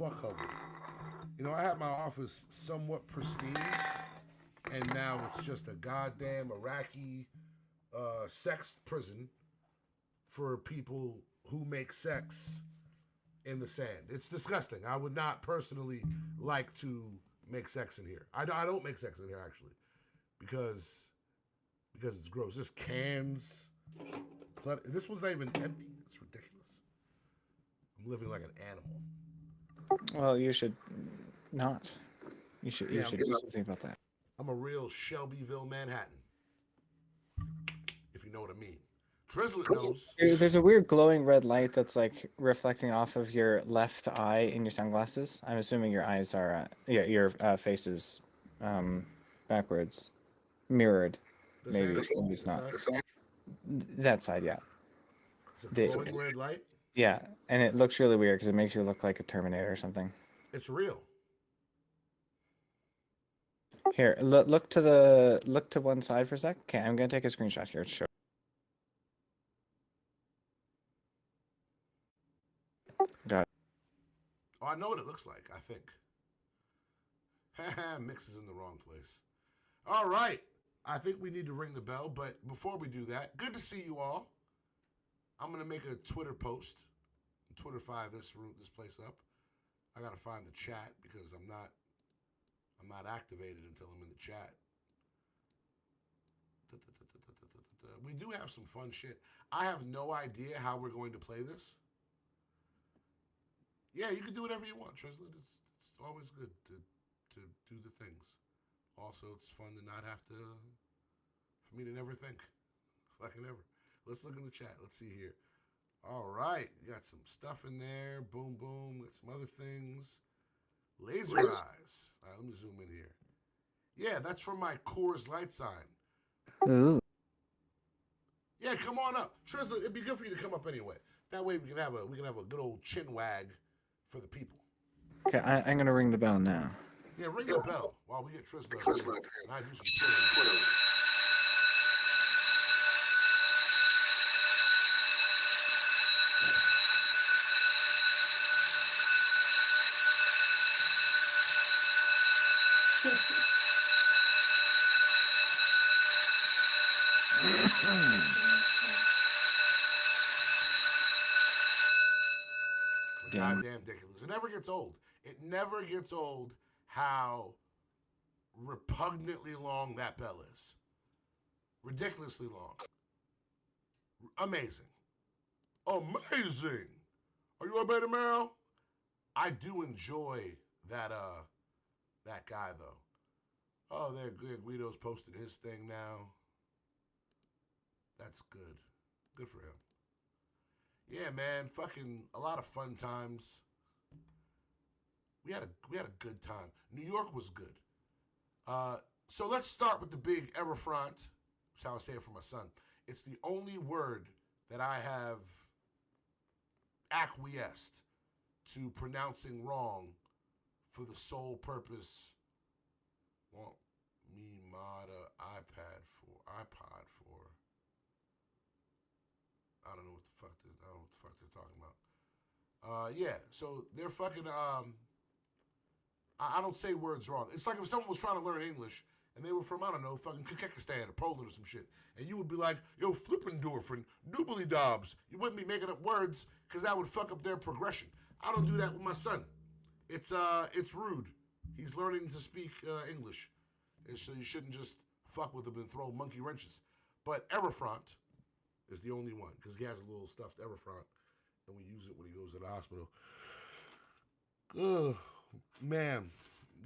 fuck of it. You know, I had my office somewhat pristine, and now it's just a goddamn Iraqi sex prison for people who make sex in the sand. It's disgusting. I would not personally like to make sex in here. I don't make sex in here actually because it's gross. Just cans. This was not even empty. It's ridiculous. I'm living like an animal. Well, you should not. You Yeah, should do something about that. I'm a real Shelbyville, Manhattan, if you know what I mean. Trizlet knows. There's a weird glowing red light that's like reflecting off of your left eye in your sunglasses. I'm assuming your eyes are, yeah, your face is um, backwards, mirrored. This Maybe, hand, maybe it's this not. side. That side, yeah. It's a The, glowing red light. yeah, and it looks really weird because it makes you look like a Terminator or something. It's real. Here, look to one side for a sec. Okay, I'm gonna take a screenshot here to show. Got it. Oh, I know what it looks like, I think. Mix is in the wrong place. All right. I think we need to ring the bell, but before we do that, good to see you all. I'm going to make a Twitter post, Twitterfy this place up. I got to find the chat because I'm not activated until I'm in the chat. We do have some fun shit. I have no idea how we're going to play this. Yeah, you can do whatever you want, Trislet. It's always good to do the things. Also, it's fun to not have to, for me to never think. Fucking ever. Let's look in the chat. Let's see here. All right. You got some stuff in there. Boom, boom. Got some other things. Laser eyes. All right, let me zoom in here. Yeah, that's from my Coors Light sign. Ooh. Yeah, come on up. Trislet, it'd be good for you to come up anyway. That way we can have a good old chin wag for the people. Okay, I'm gonna ring the bell now. Yeah, ring the bell while we get Tristan up here and I do some Twitter. Damn. Goddamn ridiculous. It never gets old. It never gets old how repugnantly long that bell is. Ridiculously long. Amazing. Amazing. Are you up, Beta Marrow? I do enjoy that guy though. Oh, there, good. Guido's posted his thing now. That's good. Good for him. Yeah, man. Fucking a lot of fun times. We had a good time. New York was good. So let's start with the big Everfront. That's how I say it for my son. It's the only word that I have acquiesced to pronouncing wrong for the sole purpose. Want me mod a iPod for? I don't know what the fuck. I don't know what the fuck they're talking about. Yeah. So they're fucking. I don't say words wrong. It's like if someone was trying to learn English and they were from, I don't know, fucking Kyrgyzstan or Poland or some shit, and you would be like, yo, Flippendorf and Doobly Dobs. You wouldn't be making up words because that would fuck up their progression. I don't do that with my son. It's rude. He's learning to speak English. So you shouldn't just fuck with him and throw monkey wrenches. But Everfront is the only one because he has a little stuffed Everfront, and we use it when he goes to the hospital. Ugh. Man,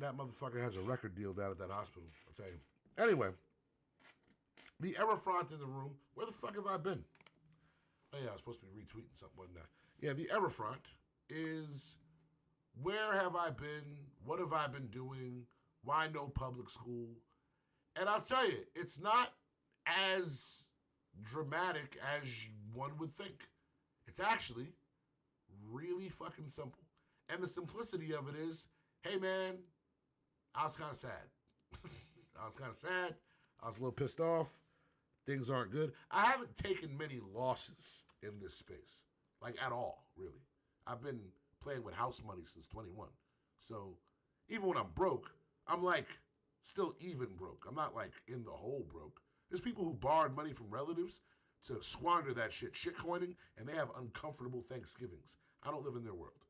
that motherfucker has a record deal down at that hospital, I'll tell you. Anyway, the Everfront in the room. Where the fuck have I been? Oh, yeah, I was supposed to be retweeting something, wasn't I? Yeah, the Everfront is where have I been? What have I been doing? Why no public school? And I'll tell you, it's not as dramatic as one would think. It's actually really fucking simple. And the simplicity of it is, hey man, I was kind of sad. I was kind of sad. I was a little pissed off. Things aren't good. I haven't taken many losses in this space, like at all, really. I've been playing with house money since 21. So even when I'm broke, I'm like still even broke. I'm not like in the hole broke. There's people who borrowed money from relatives to squander that shitcoining, and they have uncomfortable Thanksgivings. I don't live in their world.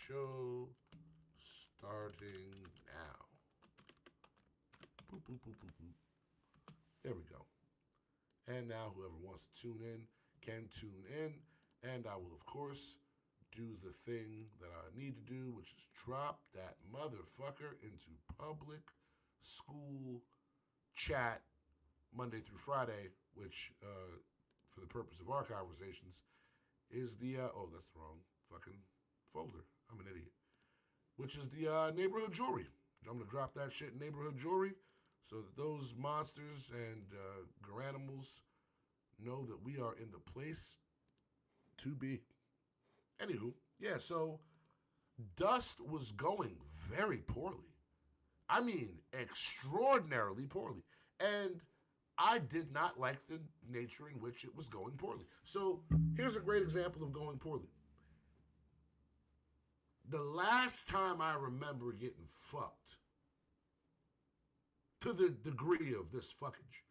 Show starting now. Boop, boop, boop, boop, boop. There we go. And now whoever wants to tune in can tune in. And I will, of course, do the thing that I need to do, which is drop that motherfucker into public school chat Monday through Friday, which, for the purpose of our conversations, is the, oh, that's the wrong fucking folder. I'm an idiot. Which is the neighborhood jewelry. I'm going to drop that shit in neighborhood jewelry so that those monsters and garanimals know that we are in the place to be. Anywho, yeah, so Dust was going very poorly. I mean, extraordinarily poorly. And I did not like the nature in which it was going poorly. So here's a great example of going poorly. The last time I remember getting fucked, to the degree of this fuckage,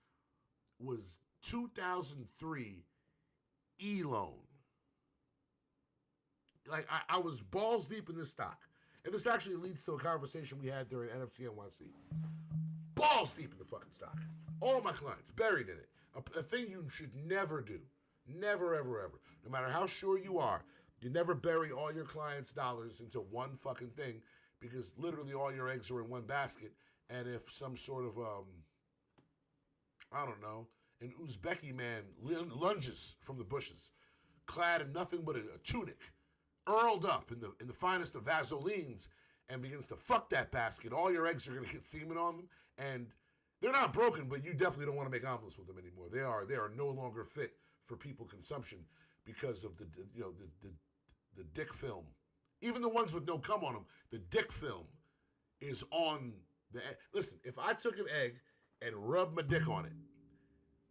was 2003 E-Loan. Like, I was balls deep in this stock. And this actually leads to a conversation we had during NFT NYC. Balls deep in the fucking stock. All my clients buried in it. A thing you should never do. Never, ever, ever. No matter how sure you are, you never bury all your clients' dollars into one fucking thing, because literally all your eggs are in one basket. And if some sort of, I don't know, an Uzbeki man lunges from the bushes, clad in nothing but a tunic, earled up in the finest of vaselines, and begins to fuck that basket, all your eggs are going to get semen on them, and they're not broken, but you definitely don't want to make omelets with them anymore. They are no longer fit for people consumption because of the dick film. Even the ones with no cum on them, the dick film is on the egg. Listen, if I took an egg and rubbed my dick on it,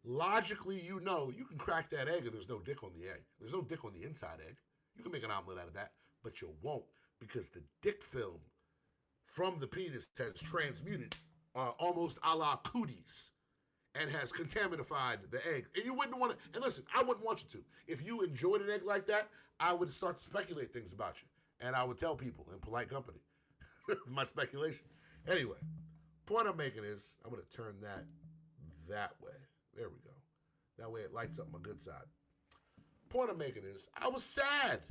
logically you know you can crack that egg and there's no dick on the egg. There's no dick on the inside egg. You can make an omelet out of that, but you won't, because the dick film from the penis has transmuted almost a la cooties and has contaminated the egg. And you wouldn't want to, and listen, I wouldn't want you to. If you enjoyed an egg like that, I would start to speculate things about you. And I would tell people in polite company my speculation. Anyway, point I'm making is, I'm going to turn that way. There we go. That way it lights up my good side. Point I'm making is, I was sad.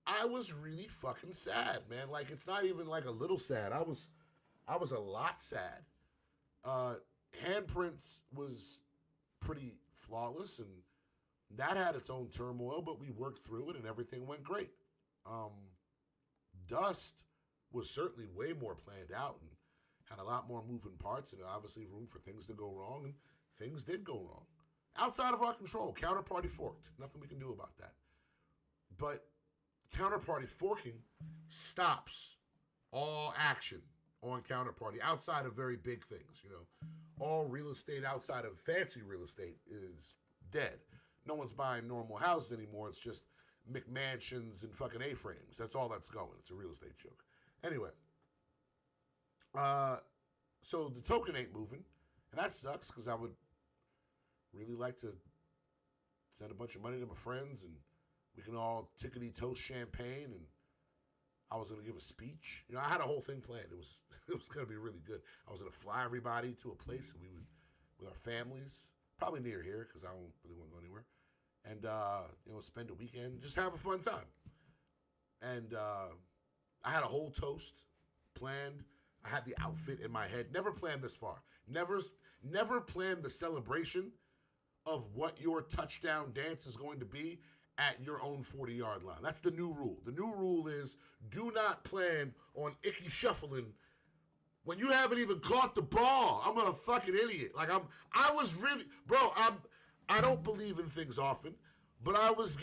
I was really fucking sad, man. Like, it's not even like a little sad. I was a lot sad. Handprints was pretty flawless, and that had its own turmoil, but we worked through it and everything went great. Dust was certainly way more planned out and had a lot more moving parts, and obviously room for things to go wrong, and things did go wrong. Outside of our control, counterparty forked. Nothing we can do about that. But counterparty forking stops all action on counterparty outside of very big things. You know, all real estate outside of fancy real estate is dead. No one's buying normal houses anymore. It's just McMansions and fucking A-frames. That's all that's going. It's a real estate joke. Anyway, so the token ain't moving, and that sucks, because I would really like to send a bunch of money to my friends, and we can all tickety toast champagne, and I was gonna give a speech. You know, I had a whole thing planned. It was gonna be really good. I was gonna fly everybody to a place, and we would, with our families, probably near here, because I don't really want to go anywhere, and you know, spend a weekend, just have a fun time. And I had a whole toast planned. I had the outfit in my head. Never planned this far. Never planned the celebration of what your touchdown dance is going to be at your own 40-yard line. That's the new rule. The new rule is, do not plan on icky shuffling when you haven't even caught the ball. I'm a fucking idiot. Like, I was really, bro, I don't believe in things often, but I was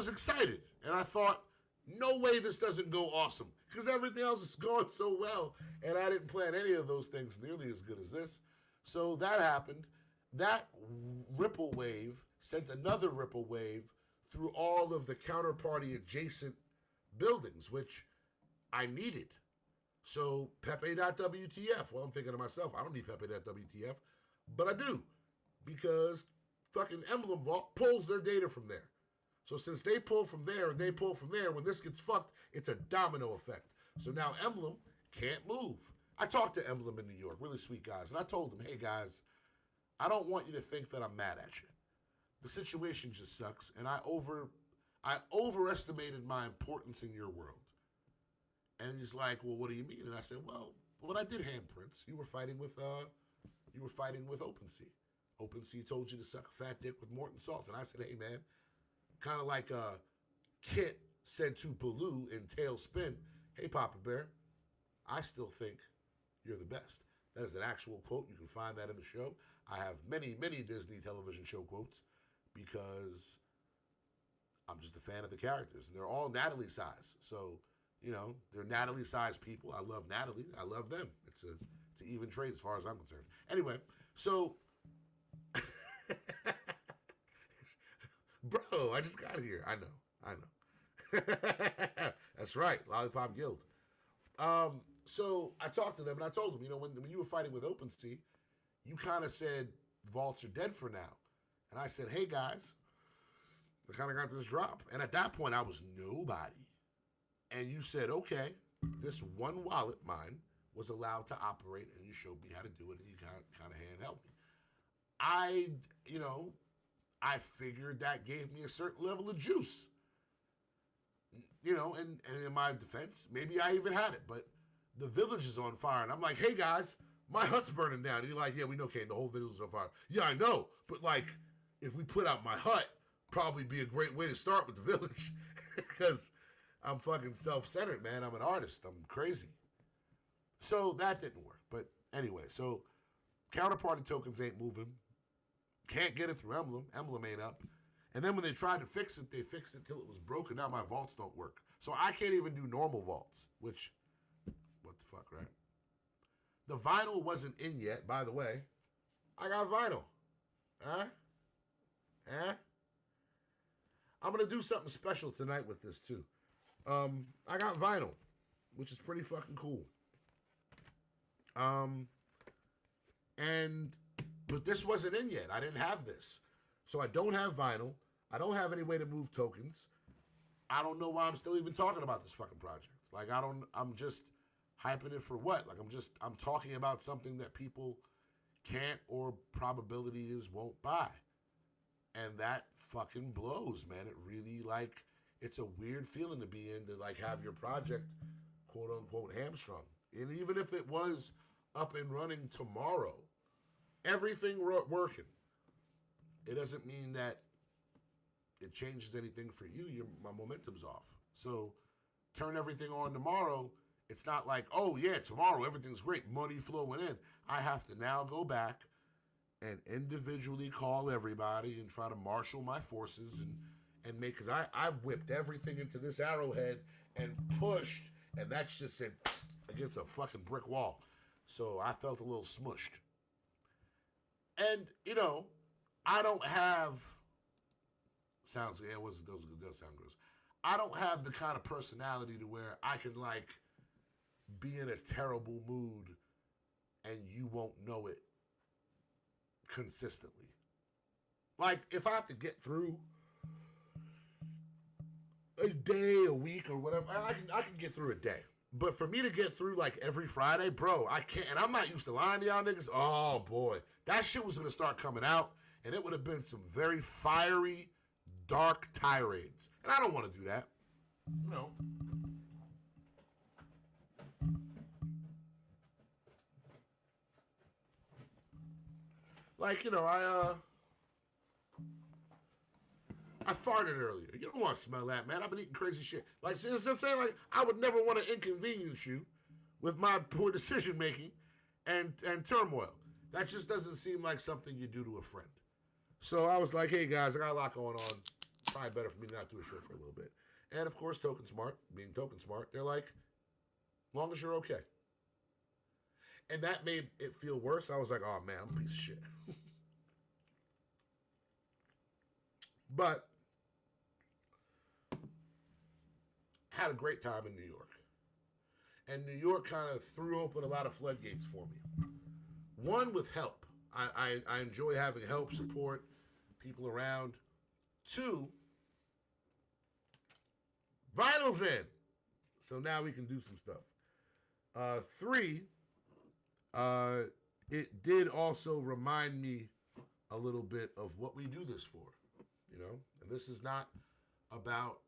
excited. And I thought, no way this doesn't go awesome, because everything else is going so well, and I didn't plan any of those things nearly as good as this. So that happened. That ripple wave sent another ripple wave through all of the counterparty adjacent buildings, which I needed. So Pepe.WTF. Well, I'm thinking to myself, I don't need Pepe.WTF, but I do, because fucking Emblem Vault pulls their data from there. So since they pull from there and they pull from there, when this gets fucked, it's a domino effect. So now Emblem can't move. I talked to Emblem in New York, really sweet guys, and I told them, hey guys, I don't want you to think that I'm mad at you. The situation just sucks, and I overestimated my importance in your world. And he's like, well, what do you mean? And I said, well, when I did handprints, you were fighting with OpenSea. OpenSea told you to suck a fat dick with Morton Salt. And I said, hey man, kind of like Kit said to Baloo in Tailspin, hey Papa Bear, I still think you're the best. That is an actual quote. You can find that in the show. I have many, many Disney television show quotes because I'm just a fan of the characters. And they're all Natalie size. So, you know, they're Natalie size people. I love Natalie. I love them. It's an even trade as far as I'm concerned. Anyway, so, bro, I just got here. I know. That's right. Lollipop Guild. So I talked to them and I told them, you know, when you were fighting with OpenSea, you kind of said vaults are dead for now. And I said, hey guys, I kind of got this drop. And at that point I was nobody. And you said, okay, this one wallet, mine, was allowed to operate, and you showed me how to do it, and you kind of handheld me. I figured that gave me a certain level of juice. You know, and in my defense, maybe I even had it, but the village is on fire, and I'm like, hey guys, my hut's burning down. And you're like, yeah, we know, Kane, the whole village is on fire. Yeah, I know, but like, if we put out my hut, probably be a great way to start with the village, because I'm fucking self-centered, man. I'm an artist. I'm crazy. So that didn't work. But anyway, so counterparty tokens ain't moving. Can't get it through Emblem. Emblem ain't up. And then when they tried to fix it, they fixed it till it was broken. Now my vaults don't work. So I can't even do normal vaults, which, what the fuck, right? The vinyl wasn't in yet, by the way. I got vinyl. Huh? I'm going to do something special tonight with this, too. I got vinyl, which is pretty fucking cool. But this wasn't in yet. I didn't have this. So I don't have vinyl. I don't have any way to move tokens. I don't know why I'm still even talking about this fucking project. Like, I'm just hyping it for what? Like, I'm talking about something that people can't, or probability is won't buy. And that fucking blows, man. It really, like, it's a weird feeling to be in, to like have your project quote unquote hamstrung. And even if it was up and running tomorrow, everything working, it doesn't mean that it changes anything for you. My momentum's off. So turn everything on tomorrow. It's not like, oh yeah, tomorrow everything's great, money flowing in. I have to now go back and individually call everybody and try to marshal my forces and make, because I whipped everything into this arrowhead and pushed, and that shit said against a fucking brick wall. So I felt a little smushed. And, you know, I don't have, sounds, yeah, it does sound gross. I don't have the kind of personality to where I can, like, be in a terrible mood and you won't know it consistently. Like, if I have to get through a day, a week, or whatever, I can get through a day. But for me to get through, like, every Friday, bro, I can't. And I'm not used to lying to y'all niggas. Oh, boy. That shit was going to start coming out, and it would have been some very fiery, dark tirades. And I don't want to do that. You know. Like, you know, I farted earlier. You don't want to smell that, man. I've been eating crazy shit. Like, see what I'm saying? Like, I would never want to inconvenience you with my poor decision making and turmoil. That just doesn't seem like something you do to a friend. So I was like, hey guys, I got a lot going on. Probably better for me to not do a show for a little bit. And of course, TokenSmart, being TokenSmart, they're like, long as you're okay. And that made it feel worse. I was like, oh man, I'm a piece of shit. But had a great time in New York. And New York kind of threw open a lot of floodgates for me. One, with help. I enjoy having help, support, people around. Two, vinyl's in. So now we can do some stuff. Three, it did also remind me a little bit of what we do this for, you know? And this is not about,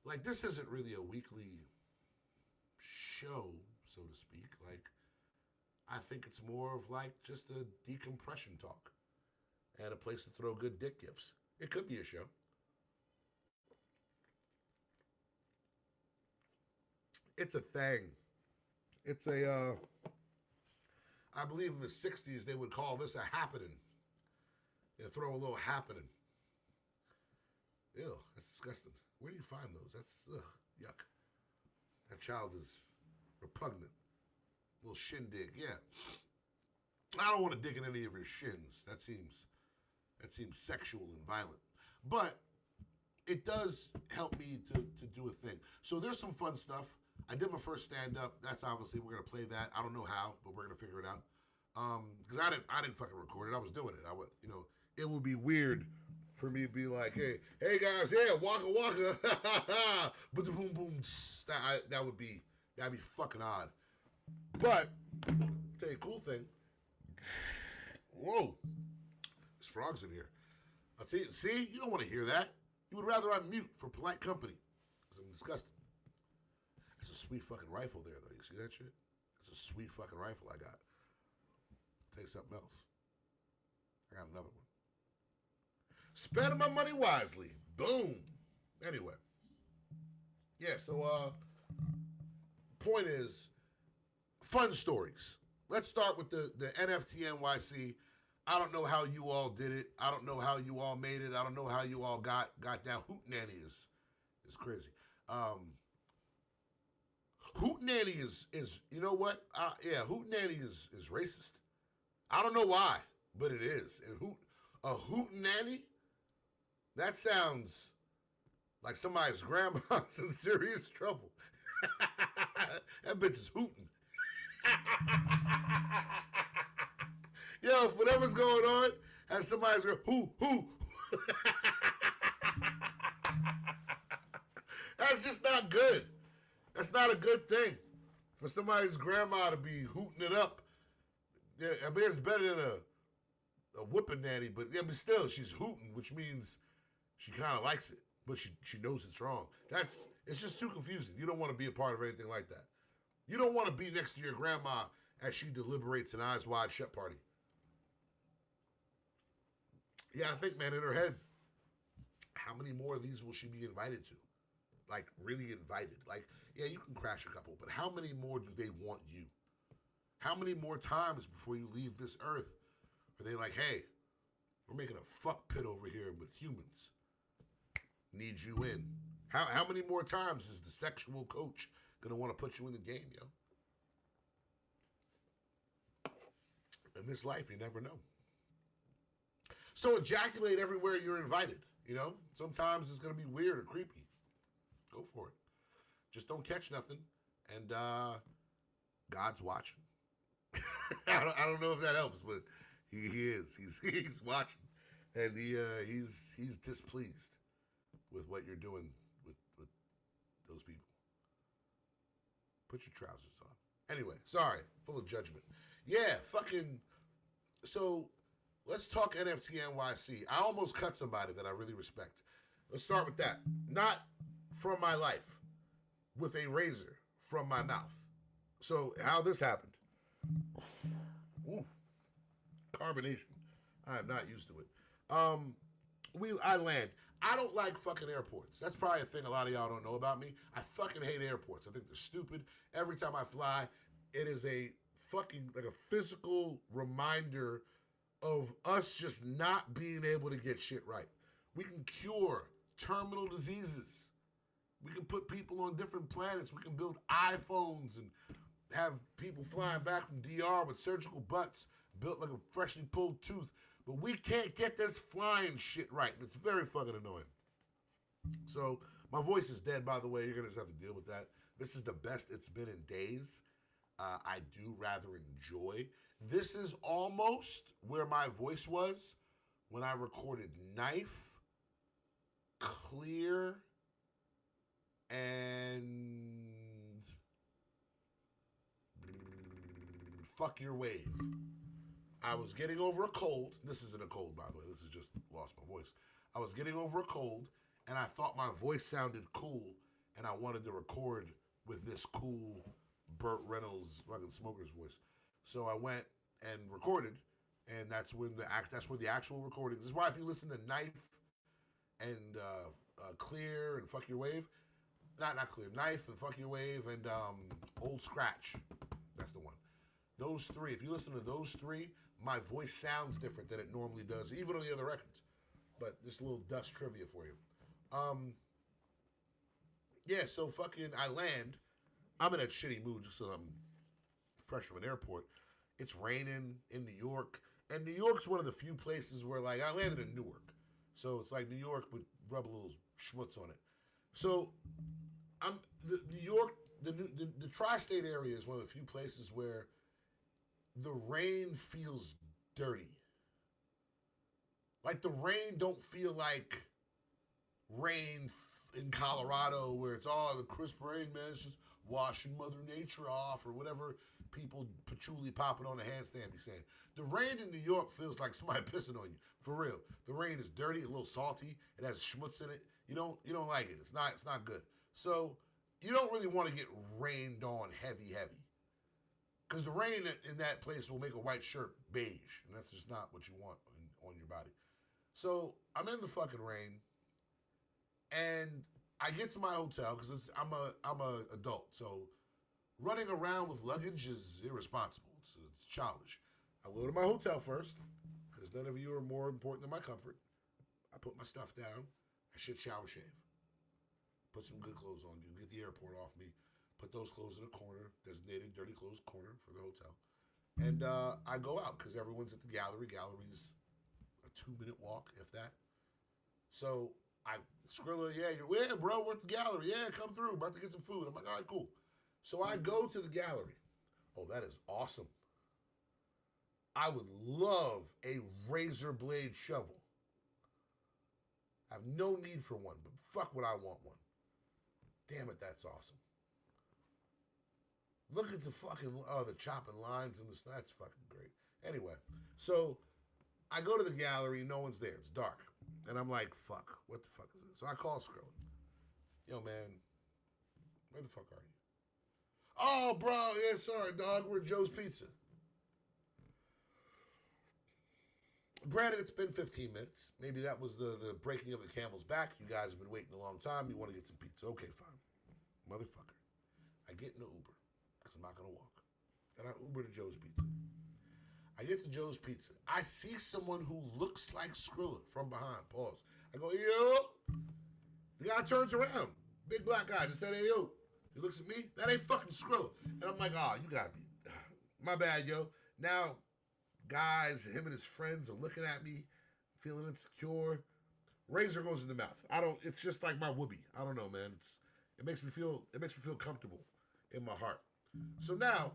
like, this isn't really a weekly show, so to speak. Like, I think it's more of like just a decompression talk and a place to throw good dick gifts. It could be a show. It's a thing. It's a, I believe in the 60s they would call this a happening. You throw a little happening. Ew, that's disgusting. Where do you find those? That's, yuck. That child is repugnant. Little shindig, yeah. I don't want to dig in any of your shins. That seems sexual and violent. But it does help me to do a thing. So there's some fun stuff. I did my first stand-up. That's obviously, we're going to play that. I don't know how, but we're going to figure it out. Because I didn't fucking record it. I was doing it. I would, you know, it would be weird for me to be like, hey guys, yeah, waka waka, boom boom boom. That'd be fucking odd. But tell you a cool thing. Whoa, there's frogs in here. See, you don't want to hear that. You would rather I'm mute for polite company because I'm disgusted. It's a sweet fucking rifle there, though. You see that shit? It's a sweet fucking rifle I got. Tell you something else. I got another one. Spending my money wisely. Boom. Anyway. Yeah, so point is, fun stories. Let's start with the NFT NYC. I don't know how you all did it. I don't know how you all made it. I don't know how you all got down. Hootenanny is crazy. Hootenanny is you know what? Yeah, Hootenanny is racist. I don't know why, but it is. And a hootenanny? That sounds like somebody's grandma's in serious trouble. That bitch is hooting. Yo, if whatever's going on, has somebody's who? That's just not good. That's not a good thing for somebody's grandma to be hooting it up. Yeah, I mean, it's better than a whooping nanny, but yeah, but still, she's hooting, which means she kind of likes it, but she knows it's wrong. It's just too confusing. You don't want to be a part of anything like that. You don't want to be next to your grandma as she deliberates an eyes wide shut party. Yeah, I think, man, in her head, how many more of these will she be invited to? Like, really invited. Like, yeah, you can crash a couple, but how many more do they want you? How many more times before you leave this earth are they like, hey, we're making a fuck pit over here with humans. Need you in. How many more times is the sexual coach going to want to put you in the game, yo? In this life, you never know. So ejaculate everywhere you're invited, you know? Sometimes it's going to be weird or creepy. Go for it. Just don't catch nothing, and God's watching. I don't know if that helps, but he is. He's watching, and he's displeased with what you're doing with those people. Put your trousers on. Anyway, sorry, full of judgment. Yeah, fucking. So let's talk NFT NYC. I almost cut somebody that I really respect. Let's start with that. Not from my life, with a razor from my mouth. So how this happened? Ooh, carbonation. I am not used to it. I land. I don't like fucking airports. That's probably a thing a lot of y'all don't know about me. I fucking hate airports. I think they're stupid. Every time I fly, it is a fucking, like a physical reminder of us just not being able to get shit right. We can cure terminal diseases. We can put people on different planets. We can build iPhones and have people flying back from DR with surgical butts built like a freshly pulled tooth. But we can't get this flying shit right. It's very fucking annoying. So My voice is dead, by the way. You're going to just have to deal with that. This is the best it's been in days. I do rather enjoy. This is almost where my voice was when I recorded Knife, Clear, and Fuck Your Wave. I was getting over a cold. This isn't a cold, by the way. This is just lost my voice. I was getting over a cold, and I thought my voice sounded cool, and I wanted to record with this cool Burt Reynolds fucking smoker's voice. So I went and recorded, and that's where the actual recordings. This is why if you listen to Knife and Clear and Fuck Your Wave, not Clear, Knife and Fuck Your Wave and Old Scratch, that's the one. Those three, if you listen to those three, my voice sounds different than it normally does, even on the other records. But just a little dust trivia for you. Yeah, so fucking I land. I'm in a shitty mood just so I'm fresh from an airport. It's raining in New York. And New York's one of the few places where, like, I landed in Newark. So it's like New York would rub a little schmutz on it. So New York, the tri-state area is one of the few places where the rain feels dirty. Like the rain don't feel like rain in Colorado where it's all the crisp rain, man. It's just washing Mother Nature off or whatever people patchouli popping on the handstand be saying. The rain in New York feels like somebody pissing on you. For real. The rain is dirty, a little salty. It has schmutz in it. You don't like it. It's not good. So you don't really want to get rained on heavy. Because the rain in that place will make a white shirt beige. And that's just not what you want on your body. So I'm in the fucking rain. And I get to my hotel because I'm a adult. So running around with luggage is irresponsible. It's childish. I go to my hotel first because none of you are more important than my comfort. I put my stuff down. I should shower, shave. Put some good clothes on. You get the airport off me. Put those clothes in a corner, designated dirty clothes corner for the hotel. And I go out because everyone's at the gallery. Gallery's a 2-minute walk, if that. So Skrilla, yeah, bro, we're at the gallery. Yeah, come through. About to get some food. I'm like, all right, cool. So I go to the gallery. Oh, that is awesome. I would love a razor blade shovel. I have no need for one, but fuck would I want one. Damn it, that's awesome. Look at the fucking, the chopping lines and the, that's fucking great. Anyway, so I go to the gallery, no one's there, it's dark. And I'm like, fuck, what the fuck is this? So I call Skrilla. Yo, man, where the fuck are you? Oh, bro, yeah, sorry, dog, we're at Joe's Pizza. Granted, it's been 15 minutes. Maybe that was the breaking of the camel's back. You guys have been waiting a long time. You want to get some pizza. Okay, fine. Motherfucker. I get in the Uber, because I'm not going to walk. And I Uber to Joe's Pizza. I get to Joe's Pizza. I see someone who looks like Skrilla from behind. Pause. I go, yo. The guy turns around. Big black guy. Just said, hey, yo. He looks at me. That ain't fucking Skrilla. And I'm like, oh, you got to be. My bad, yo. Now, guys, him and his friends are looking at me, feeling insecure. Razor goes in the mouth. It's just like my whoopee. I don't know, man. It makes me feel comfortable in my heart. So now,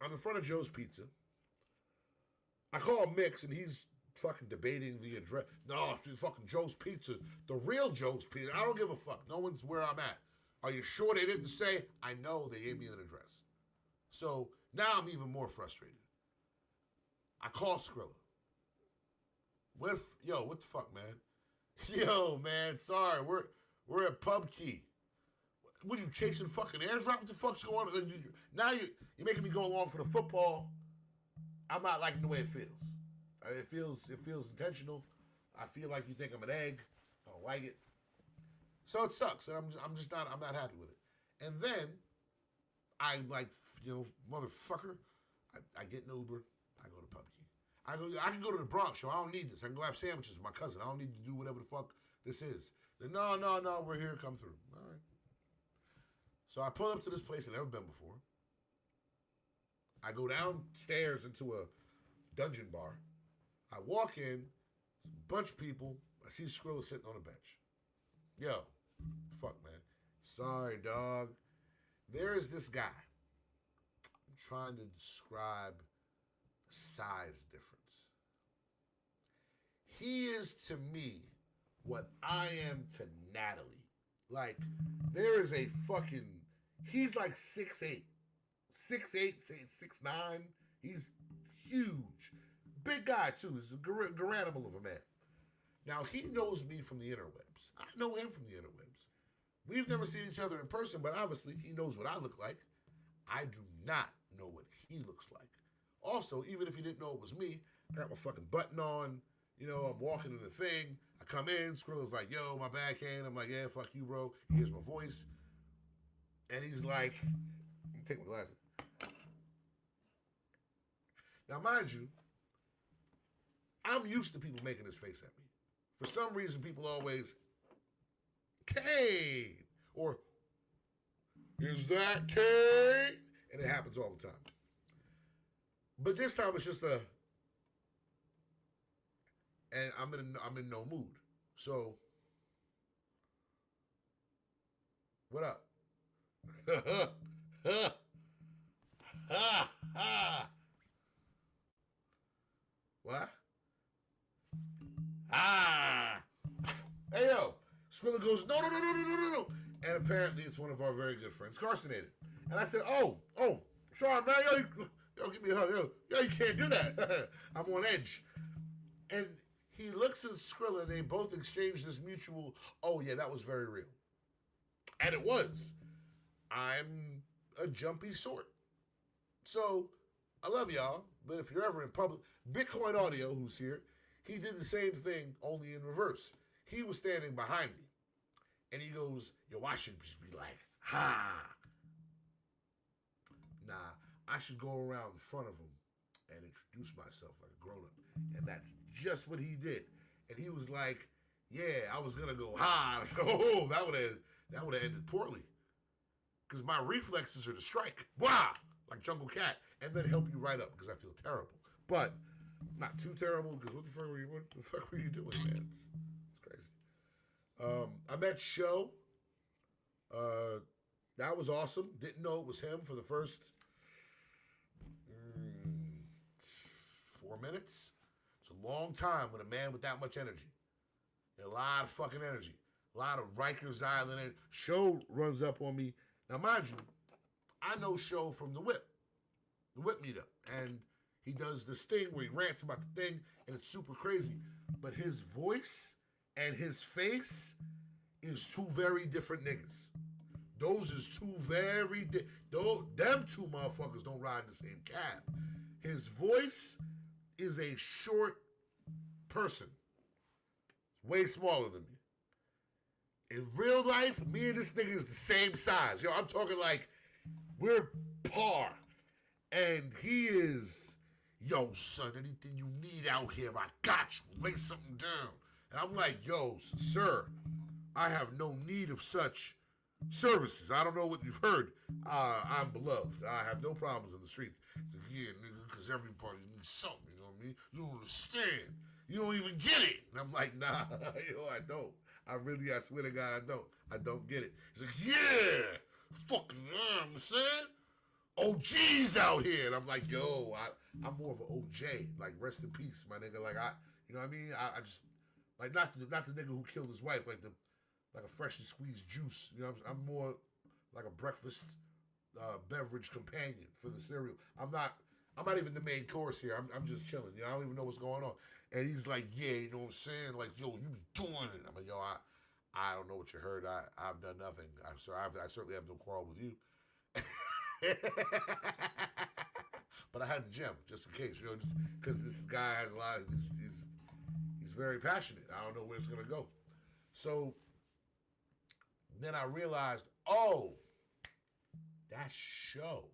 I'm in front of Joe's Pizza. I call Mix, and he's fucking debating the address. No, it's fucking Joe's Pizza. The real Joe's Pizza. I don't give a fuck. No one's where I'm at. Are you sure they didn't say? I know they gave me an address. So now I'm even more frustrated. I call Skrilla. What the fuck, man? Yo, man, sorry. We're at Pub Key. What, you chasing fucking airdrop? What the fuck's going on? Now you're making me go along for the football. I'm not liking the way it feels. It feels intentional. I feel like you think I'm an egg. I don't like it. So it sucks. And I'm not happy with it. And then I like, motherfucker. I get an Uber. I go to Pub Key. I can go to the Bronx, yo. I don't need this. I can go have sandwiches with my cousin. I don't need to do whatever the fuck this is. Then, no, we're here. Come through. All right. So I pull up to this place I've never been before. I go downstairs into a dungeon bar. I walk in, a bunch of people. I see Skrilla sitting on a bench. Yo, fuck, man. Sorry, dog. There is this guy. I'm trying to describe size difference. He is to me what I am to Natalie. Like, there is a fucking. He's like 6'8". 6'8", 6'9". He's huge. Big guy, too. He's a garanimal of a man. Now, he knows me from the interwebs. I know him from the interwebs. We've never seen each other in person, but obviously he knows what I look like. I do not know what he looks like. Also, even if he didn't know it was me, I got my fucking button on. You know, I'm walking in the thing. I come in. Skrilla's like, yo, my backhand. I'm like, yeah, fuck you, bro. He hears my voice. And he's like, let me take my glasses. Now, mind you, I'm used to people making this face at me. For some reason, people always, Kane, or is that Kane? And it happens all the time. But this time it's just and I'm in no mood. So, what up? What? Ah! Hey yo! Skrilla goes, no. And apparently it's one of our very good friends, Carsonated. And I said, oh, sorry, man, yo, give me a hug. Yo, you can't do that. I'm on edge. And he looks at Skrilla and they both exchange this mutual, oh yeah, that was very real. And it was. I'm a jumpy sort. So, I love y'all, but if you're ever in public, Bitcoin Audio, who's here, he did the same thing, only in reverse. He was standing behind me. And he goes, yo, I should just be like, ha. Nah, I should go around in front of him and introduce myself like a grown-up. And that's just what he did. And he was like, yeah, I was going to go, ha. Oh, that would have ended poorly. Because my reflexes are to strike. Wah! Like Jungle Cat. And then help you right up because I feel terrible. But not too terrible because what the fuck were you doing, man? It's crazy. I met Sho. That was awesome. Didn't know it was him for the first 4 minutes. It's a long time with a man with that much energy. A lot of fucking energy. A lot of Rikers Island. And Sho runs up on me. Now, mind you, I know Sho from the Whip meetup. And he does this thing where he rants about the thing, and it's super crazy. But his voice and his face is two very different niggas. Those is two very them two motherfuckers don't ride in the same cab. His voice is a short person. It's way smaller than me. In real life, me and this nigga is the same size. Yo, I'm talking like we're par. And he is, yo, son, anything you need out here, I got you. Lay something down. And I'm like, yo, sir, I have no need of such services. I don't know what you've heard. I'm beloved. I have no problems in the streets. So, yeah, nigga, because everybody needs something, you know what I mean? You don't understand. You don't even get it. And I'm like, nah, yo, I don't. I swear to God, I don't get it. He's like, yeah, fucking, I'm saying? OGs out here. And I'm like, yo, I'm more of an OJ. Like, rest in peace, my nigga. Like, you know what I mean? I just, like, not the nigga who killed his wife, like a freshly squeezed juice. You know what I'm more like a breakfast beverage companion for the cereal. I'm not even the main course here. I'm just chilling. You know, I don't even know what's going on. And he's like, yeah, you know what I'm saying? Like, yo, you be doing it. I'm like, yo, I don't know what you heard. I've done nothing. I certainly have no quarrel with you. But I had the gym just in case, you know, just because this guy has a lot. He's very passionate. I don't know where it's gonna go. So then I realized, oh, that's Sho.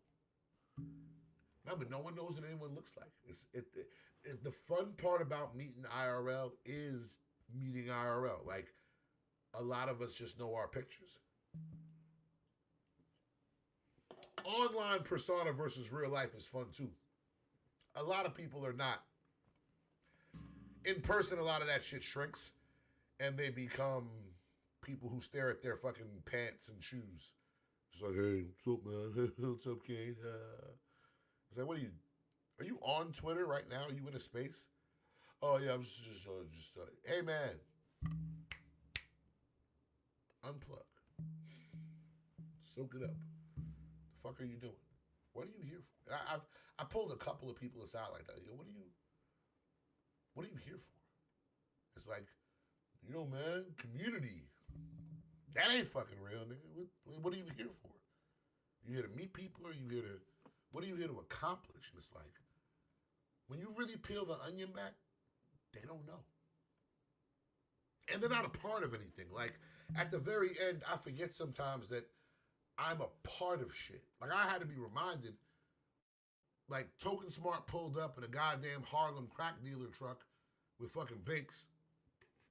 Remember, no one knows what anyone looks like. The fun part about meeting IRL is meeting IRL. Like, a lot of us just know our pictures. Online persona versus real life is fun too. A lot of people are not. In person, a lot of that shit shrinks and they become people who stare at their fucking pants and shoes. It's like, hey, what's up, man? What's up, Kane? It's like, what are you on Twitter right now? Are you in a space? Oh, yeah, I'm just hey, man, unplug. Soak it up. The fuck are you doing? What are you here for? I pulled a couple of people aside like that. Yo, what are you here for? It's like, man, community. That ain't fucking real, nigga. What are you here for? You here to meet people, or what are you here to accomplish? And it's like, when you really peel the onion back, they don't know. And they're not a part of anything. Like, at the very end, I forget sometimes that I'm a part of shit. Like, I had to be reminded, like, TokenSmart pulled up in a goddamn Harlem crack dealer truck with fucking Binks.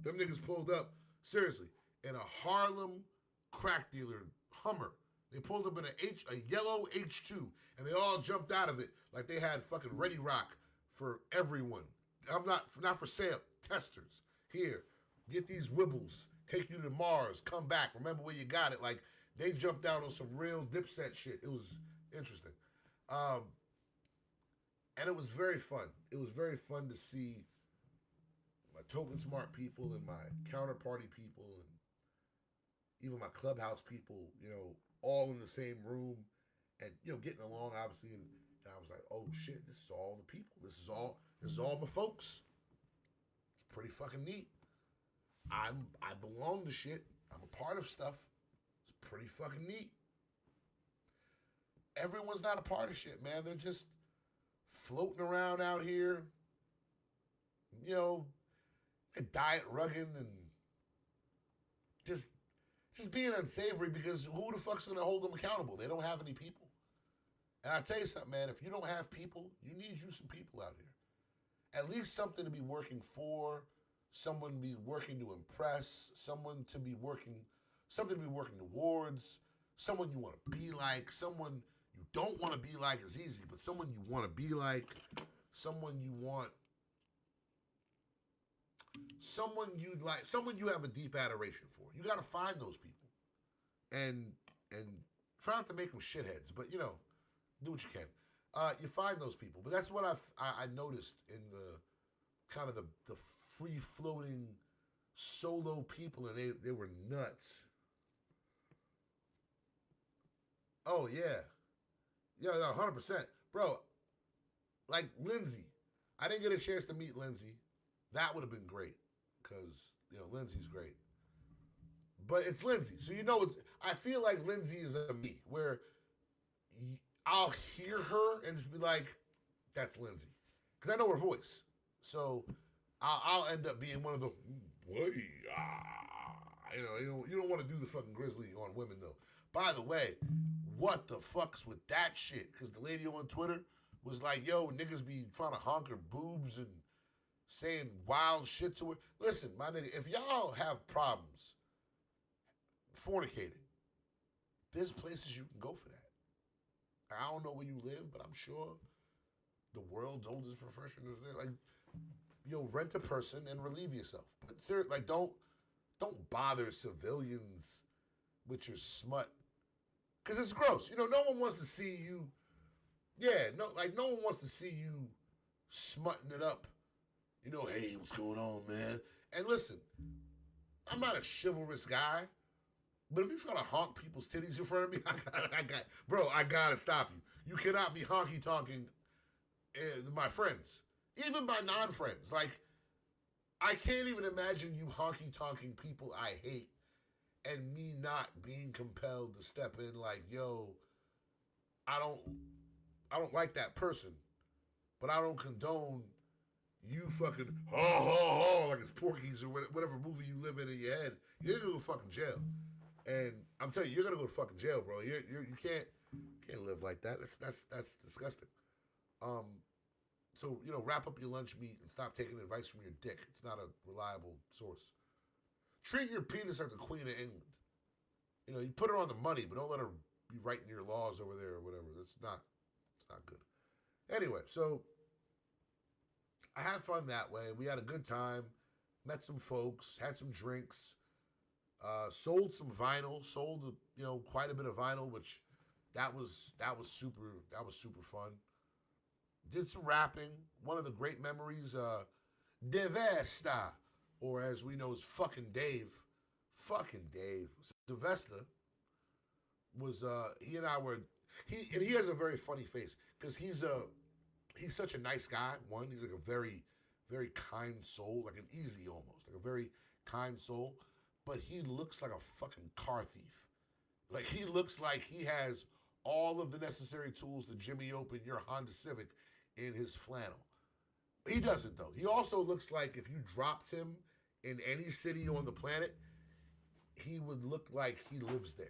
Them niggas pulled up, seriously, in a Harlem crack dealer Hummer. They pulled up in a yellow H2, and they all jumped out of it like they had fucking Ready Rock for everyone. I'm not for sale. Testers. Here, get these wibbles. Take you to Mars. Come back. Remember where you got it. Like, they jumped out on some real Dipset shit. It was interesting. And it was very fun. It was very fun to see my TokenSmart people and my counterparty people and even my clubhouse people, all in the same room and, getting along, obviously. And I was like, oh shit, this is all the people. This is all my folks. It's pretty fucking neat. I belong to shit. I'm a part of stuff. It's pretty fucking neat. Everyone's not a part of shit, man. They're just floating around out here, diet rugging and just being unsavory, because who the fuck's gonna hold them accountable? They don't have any people. And I tell you something, man, if you don't have people, you need you some people out here. At least something to be working for, someone to be working to impress, something to be working towards, someone you want to be like, someone you don't want to be like is easy, but someone you want to be like, someone you'd like, someone you have a deep adoration for. You got to find those people, and try not to make them shitheads, but do what you can. You find those people, but that's what I noticed in the kind of the free floating solo people, and they were nuts. Oh yeah, 100%, bro. Like Lindsay, I didn't get a chance to meet Lindsay. That would have been great, because Lindsay's great. But it's Lindsay, so I feel like Lindsay is a me, where I'll hear her and just be like, "That's Lindsay," because I know her voice. So I'll end up being one of the, you don't want to do the fucking grizzly on women though. By the way, what the fuck's with that shit? Because the lady on Twitter was like, "Yo, niggas be trying to honk her boobs and saying wild shit to her." Listen, my nigga, if y'all have problems fornicating, there's places you can go for that. I don't know where you live, but I'm sure the world's oldest profession is there. Like, rent a person and relieve yourself. But seriously, like, don't bother civilians with your smut, because it's gross. No one wants to see you. Yeah, no one wants to see you smutting it up. Hey, what's going on, man? And listen, I'm not a chivalrous guy, but if you try to honk people's titties in front of me, I gotta stop you. You cannot be honky-tonking my friends, even my non-friends. Like, I can't even imagine you honky-tonking people I hate and me not being compelled to step in like, yo, I don't like that person, but I don't condone you fucking like it's Porky's or whatever movie you live in your head. You're gonna go to fucking jail, and I'm telling you, you're gonna go to fucking jail, bro. You can't live like that. That's disgusting. So wrap up your lunch meat and stop taking advice from your dick. It's not a reliable source. Treat your penis like the Queen of England. You put her on the money, but don't let her be writing your laws over there or whatever. It's not good. Anyway, so I had fun that way. We had a good time, met some folks, had some drinks. Sold some vinyl, sold quite a bit of vinyl, which that was super fun. Did some rapping. One of the great memories, Devesta, or as we know as fucking Dave, fucking Dave. So Devesta was he and I were he has a very funny face because he's such a nice guy. One, he's like a very, very kind soul, like an easy almost, like a very kind soul. But he looks like a fucking car thief. Like he looks like he has all of the necessary tools to jimmy open your Honda Civic in his flannel. He doesn't though. He also looks like if you dropped him in any city on the planet, he would look like he lives there.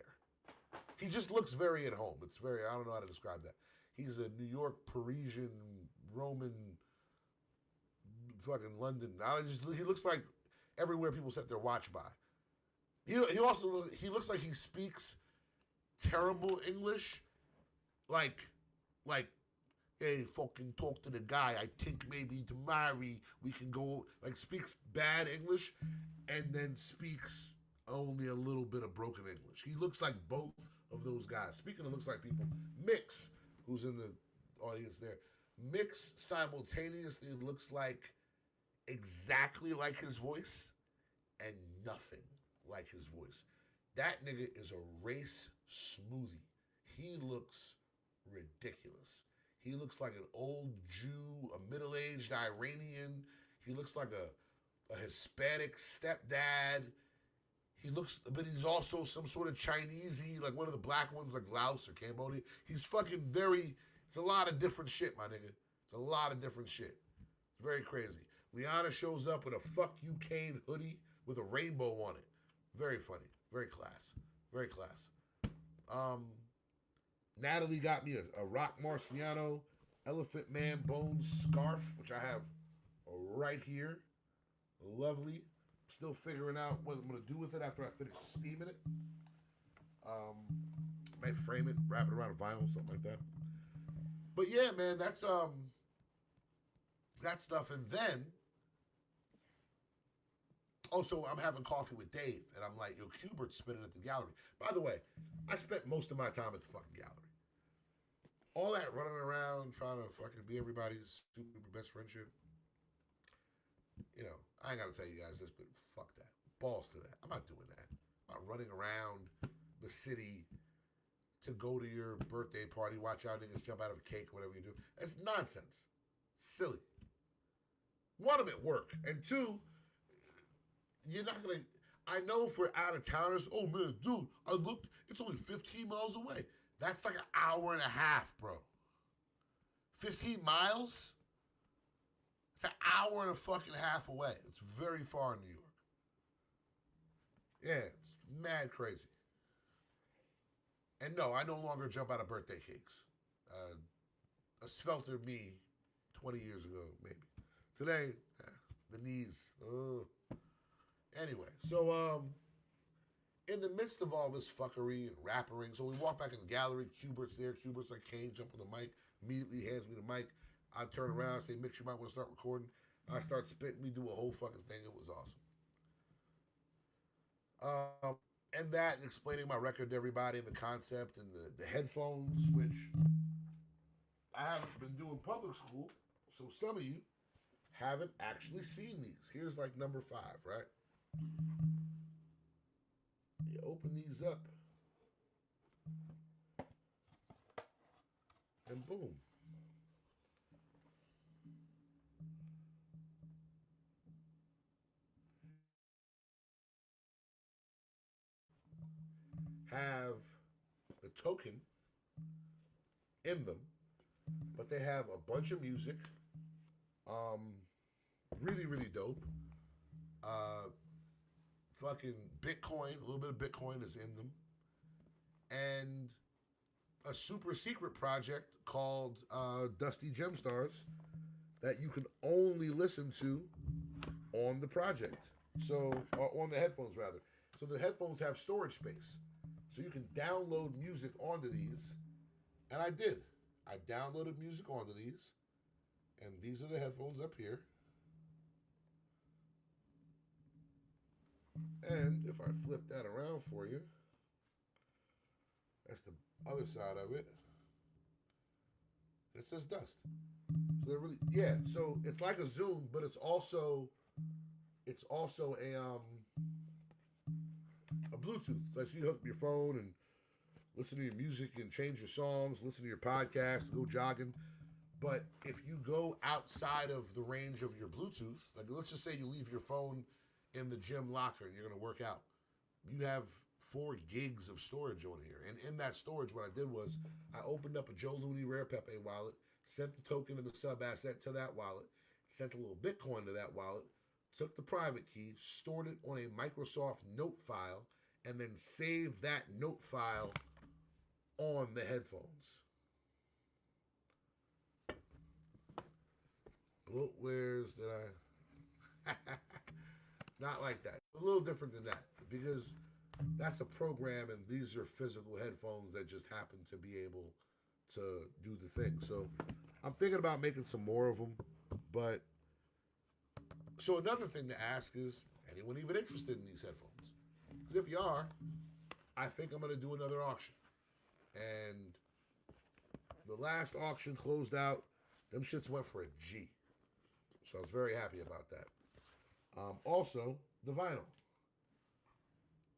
He just looks very at home. It's very, I don't know how to describe that. He's a New York, Parisian, Roman, fucking London. He looks like everywhere people set their watch by. He looks like he speaks terrible English, like hey, fucking talk to the guy. I think maybe to marry we can go. Like speaks bad English, and then speaks only a little bit of broken English. He looks like both of those guys. Speaking of looks like people, Mix, who's in the audience there, Mix simultaneously looks like exactly like his voice and nothing like his voice. That nigga is a race smoothie. He looks ridiculous. He looks like an old Jew, a middle-aged Iranian. He looks like a Hispanic stepdad. He looks, but he's also some sort of Chinesey, like one of the black ones, like Laos or Cambodia. He's fucking very. It's a lot of different shit, my nigga. It's a lot of different shit. It's very crazy. Liana shows up with a "fuck you, Kane" hoodie with a rainbow on it. Very funny. Very class. Very class. Natalie got me a Rock Marciano Elephant Man Bones scarf, which I have right here. Lovely. Still figuring out what I'm gonna do with it after I finish steaming it. Might frame it, wrap it around a vinyl, something like that. But yeah, man, that's that stuff. And then also I'm having coffee with Dave, and I'm like, yo, Cubert's spinning at the gallery. By the way, I spent most of my time at the fucking gallery. All that running around trying to fucking be everybody's super best friendship. I ain't gotta tell you guys this, but fuck that. Balls to that. I'm not doing that. I'm not running around the city to go to your birthday party, watch out niggas jump out of a cake, whatever you do. That's nonsense. It's silly. One, I'm at work. And two, you're not gonna. I know for out of towners, oh man, dude, I looked, it's only 15 miles away. That's like an hour and a half, bro. 15 miles? It's an hour and a fucking half away. It's very far in New York. Yeah, it's mad crazy. And no, I no longer jump out of birthday cakes. A svelter me 20 years ago, maybe. Today, the knees. Anyway, so in the midst of all this fuckery and rappering, so we walk back in the gallery. Cubert's there. Cubert's like, Kane, jump on the mic. Immediately hands me the mic. I turn around, say, Mix, you might want to start recording. I start spitting. We do a whole fucking thing. It was awesome. And that, and explaining my record to everybody and the concept and the headphones, which I haven't been doing public school, so some of you haven't actually seen these. Here's like number 5, right? You open these up, and boom. Have the token in them, but they have a bunch of music. Really, really dope. Fucking Bitcoin, a little bit of Bitcoin is in them. And a super secret project called Dusty Gemstars that you can only listen to on the project. So, or on the headphones rather. So the headphones have storage space. So you can download music onto these. And I did. I downloaded music onto these. And these are the headphones up here. And if I flip that around for you, that's the other side of it. And it says dust. So they're really, yeah. So it's like a Zoom, but it's also a Bluetooth. Like you hook up your phone and listen to your music and change your songs, listen to your podcast, go jogging. But if you go outside of the range of your Bluetooth, like let's just say you leave your phone in the gym locker and you're gonna work out, you have 4 gigs of storage on here. And in that storage, what I did was I opened up a Joe Looney Rare Pepe wallet, sent the token and the sub asset to that wallet, sent a little Bitcoin to that wallet, took the private key, stored it on a Microsoft note file, and then saved that note file on the headphones. Bloatwares that I not like that. A little different than that because that's a program and these are physical headphones that just happen to be able to do the thing. So I'm thinking about making some more of them. But so another thing to ask is anyone even interested in these headphones? Because if you are, I think I'm going to do another auction. And the last auction closed out. Them shits went for a G. So I was very happy about that. Also, the vinyl.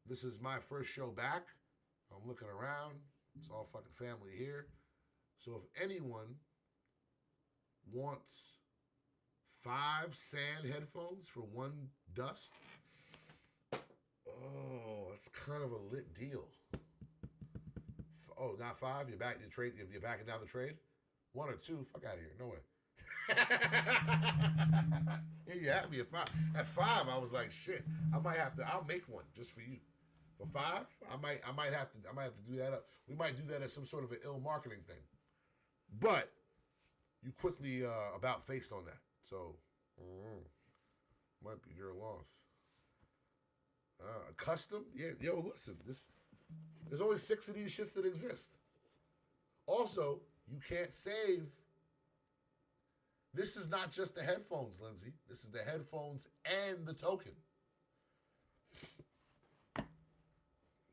This is my first show back. I'm looking around. It's all fucking family here. So if anyone wants 5 sand headphones for 1 dust, oh, that's kind of a lit deal. Oh, not 5? You're back. You're backing down the trade. 1 or 2? Fuck out of here. No way. Yeah, you had me at 5. At 5, I was like, shit. I might have to. I'll make one just for you. For 5, I might have to do that up. We might do that as some sort of an ill marketing thing. But you quickly about faced on that, so might be your loss. Custom, yeah. Yo, listen, there's only 6 of these shits that exist. Also, you can't save. This is not just the headphones, Lindsay. This is the headphones and the token.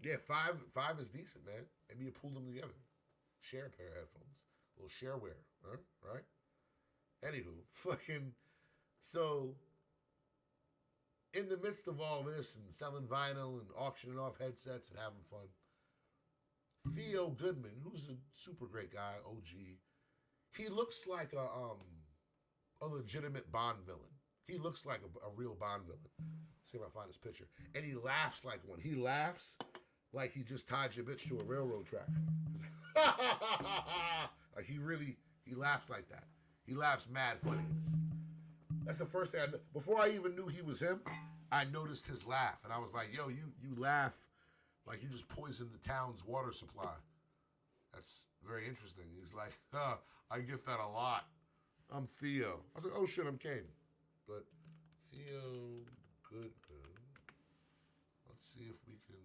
Yeah, five is decent, man. Maybe you pull them together. Share a pair of headphones. A little shareware, huh? Right? Anywho, fucking, so in the midst of all this and selling vinyl and auctioning off headsets and having fun, Theo Goodman, who's a super great guy, OG, he looks like a legitimate Bond villain. He looks like a real Bond villain. See if I find his picture. And he laughs like one. He laughs like he just tied your bitch to a railroad track. Like he laughs like that. He laughs mad funny. That's the first thing before I even knew he was him, I noticed his laugh. And I was like, yo, you laugh like you just poisoned the town's water supply. That's very interesting. He's like, I get that a lot. I'm Theo. I was like, oh shit, I'm Kane. But Theo Goodman. Let's see if we can.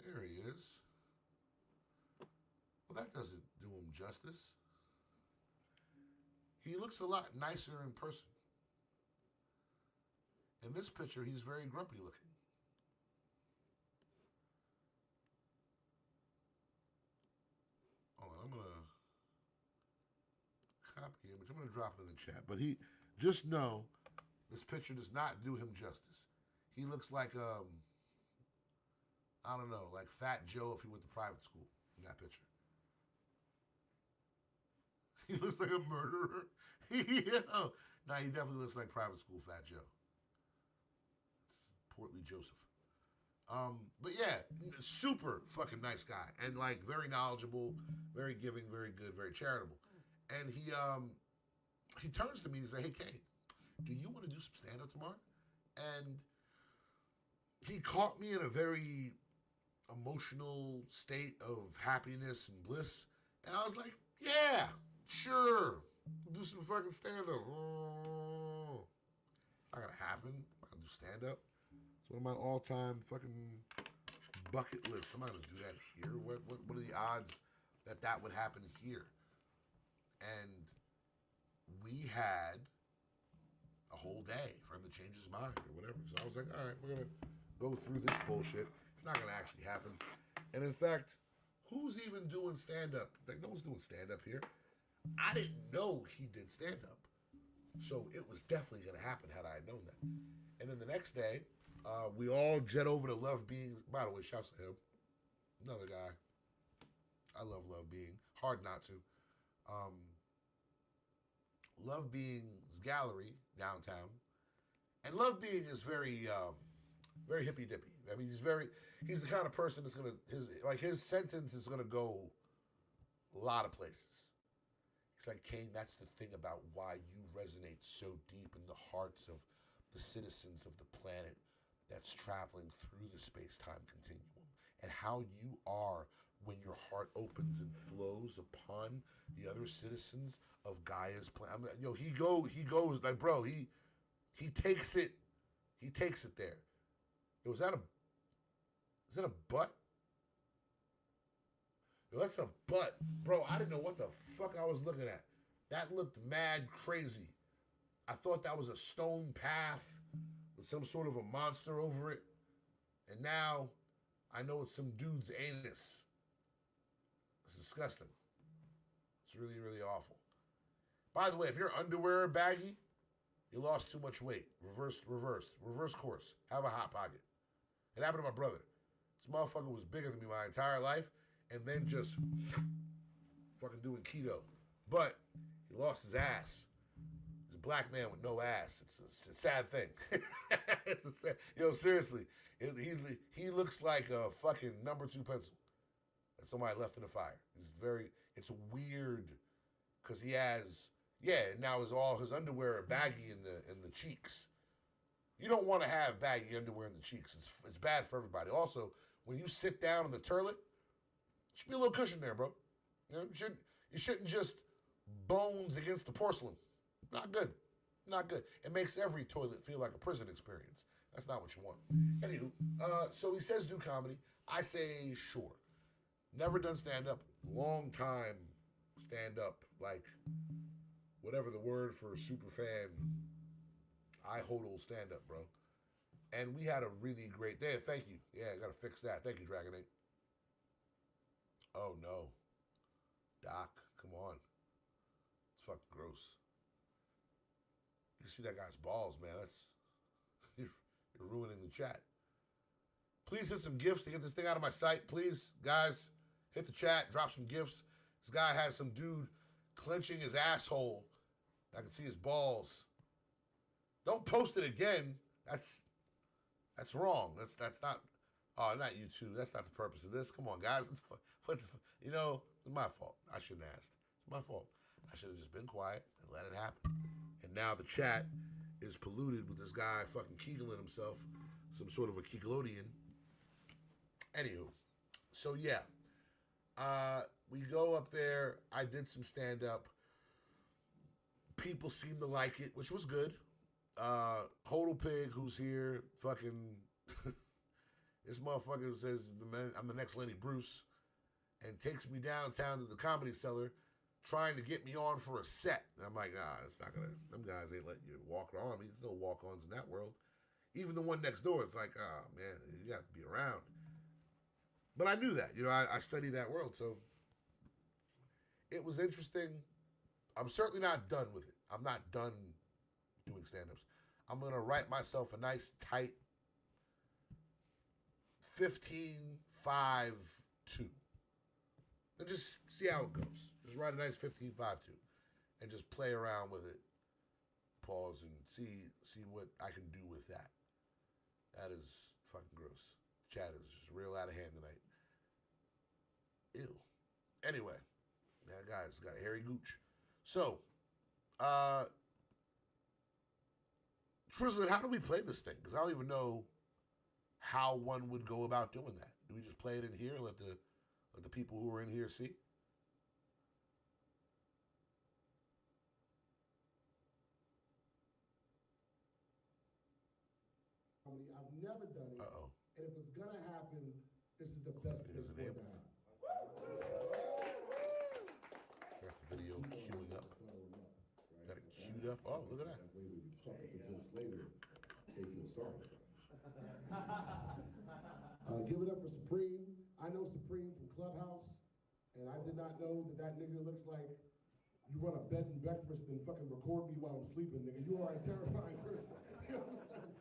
There he is. Well, that doesn't do him justice. He looks a lot nicer in person. In this picture, he's very grumpy looking. Hold on, I'm going to copy him, which I'm going to drop it in the chat. But just know, this picture does not do him justice. He looks like, I don't know, like Fat Joe if he went to private school in that picture. He looks like a murderer. Yeah. Nah, he definitely looks like private school Fat Joe. It's portly Joseph. But yeah, super fucking nice guy. And like very knowledgeable, very giving, very good, very charitable. And he turns to me and says, hey Kane, do you want to do some stand-up tomorrow? And he caught me in a very emotional state of happiness and bliss. And I was like, yeah, sure. Do some fucking stand-up. Oh. It's not gonna happen. I'm not gonna do stand-up. It's one of my all-time fucking bucket lists. I'm not gonna do that here. What are the odds that would happen here? And we had a whole day for him to change his mind or whatever. So I was like, all right, we're gonna go through this bullshit. It's not gonna actually happen. And in fact, who's even doing stand up? Like, no one's doing stand up here. I didn't know he did stand up. So it was definitely going to happen had I known that. And then the next day, we all jet over to Love Being. By the way, shouts to him. Another guy. I love Love Being. Hard not to. Love Being's gallery downtown. And Love Being is very, very hippy dippy. I mean, he's the kind of person that's going to, his sentence is going to go a lot of places. It's like, Kane, that's the thing about why you resonate so deep in the hearts of the citizens of the planet that's traveling through the space-time continuum, and how you are when your heart opens and flows upon the other citizens of Gaia's planet. I mean, he goes like, bro, he takes it there. Is that a butt? Yo, that's a butt. Bro, I didn't know what the fuck I was looking at. That looked mad crazy. I thought that was a stone path with some sort of a monster over it. And now I know it's some dude's anus. It's disgusting. It's really, really awful. By the way, if your underwear are baggy, you lost too much weight. Reverse course. Have a hot pocket. It happened to my brother. This motherfucker was bigger than me my entire life, and then just fucking doing keto. But he lost his ass. He's a black man with no ass. It's a sad thing. It's a sad, seriously. He looks like a fucking number 2 pencil that somebody left in the fire. It's weird because he has, now all his underwear are baggy in the cheeks. You don't want to have baggy underwear in the cheeks. It's bad for everybody. Also, when you sit down in the toilet, there should be a little cushion there, bro. You shouldn't just bones against the porcelain. Not good. Not good. It makes every toilet feel like a prison experience. That's not what you want. Anywho, so he says do comedy. I say sure. Never done stand-up. Long time stand-up. Like, whatever the word for a super fan, I hodl stand-up, bro. And we had a really great day. Thank you. Yeah, I got to fix that. Thank you, Dragon 8. Oh, no. Doc, come on. It's fucking gross. You can see that guy's balls, man. You're ruining the chat. Please hit some gifts to get this thing out of my sight. Please, guys, hit the chat. Drop some gifts. This guy has some dude clenching his asshole. I can see his balls. Don't post it again. That's wrong. That's not. Oh, not you two. That's not the purpose of this. Come on, guys. It's my fault. I shouldn't have asked. It's my fault. I should have just been quiet and let it happen. And now the chat is polluted with this guy fucking kegeling himself, some sort of a kegelodian. Anywho, so yeah, we go up there. I did some stand up. People seem to like it, which was good. Hodl Pig, who's here, fucking this motherfucker says I'm the next Lenny Bruce, and takes me downtown to the Comedy Cellar, trying to get me on for a set. And I'm like, nah, it's not gonna. Them guys ain't letting you walk on. There's no walk-ons in that world. Even the one next door, it's like, oh man, you have to be around. But I knew that, I studied that world, so it was interesting. I'm certainly not done with it. I'm not done doing stand-ups. I'm gonna write myself a nice tight 15, 5, 2. And just see how it goes. Just write a nice 15, 5, 2. And just play around with it. Pause and see what I can do with that. That is fucking gross. Chat is just real out of hand tonight. Ew. Anyway, that guy's got a hairy gooch. So, Frizzlin, how do we play this thing? Because I don't even know how one would go about doing that. Do we just play it in here and let the people who are in here see? I've never done it. Uh-oh. And if it's gonna happen, this is the best thing for it to happen. Got the video queuing up. Got it queued up. Oh, look at that. later, they feel sorry for them. Give it up for Supreme. I know Supreme from Clubhouse, and I did not know that nigga looks like you run a bed and breakfast and fucking record me while I'm sleeping, nigga. You are a terrifying person. You know what I'm saying?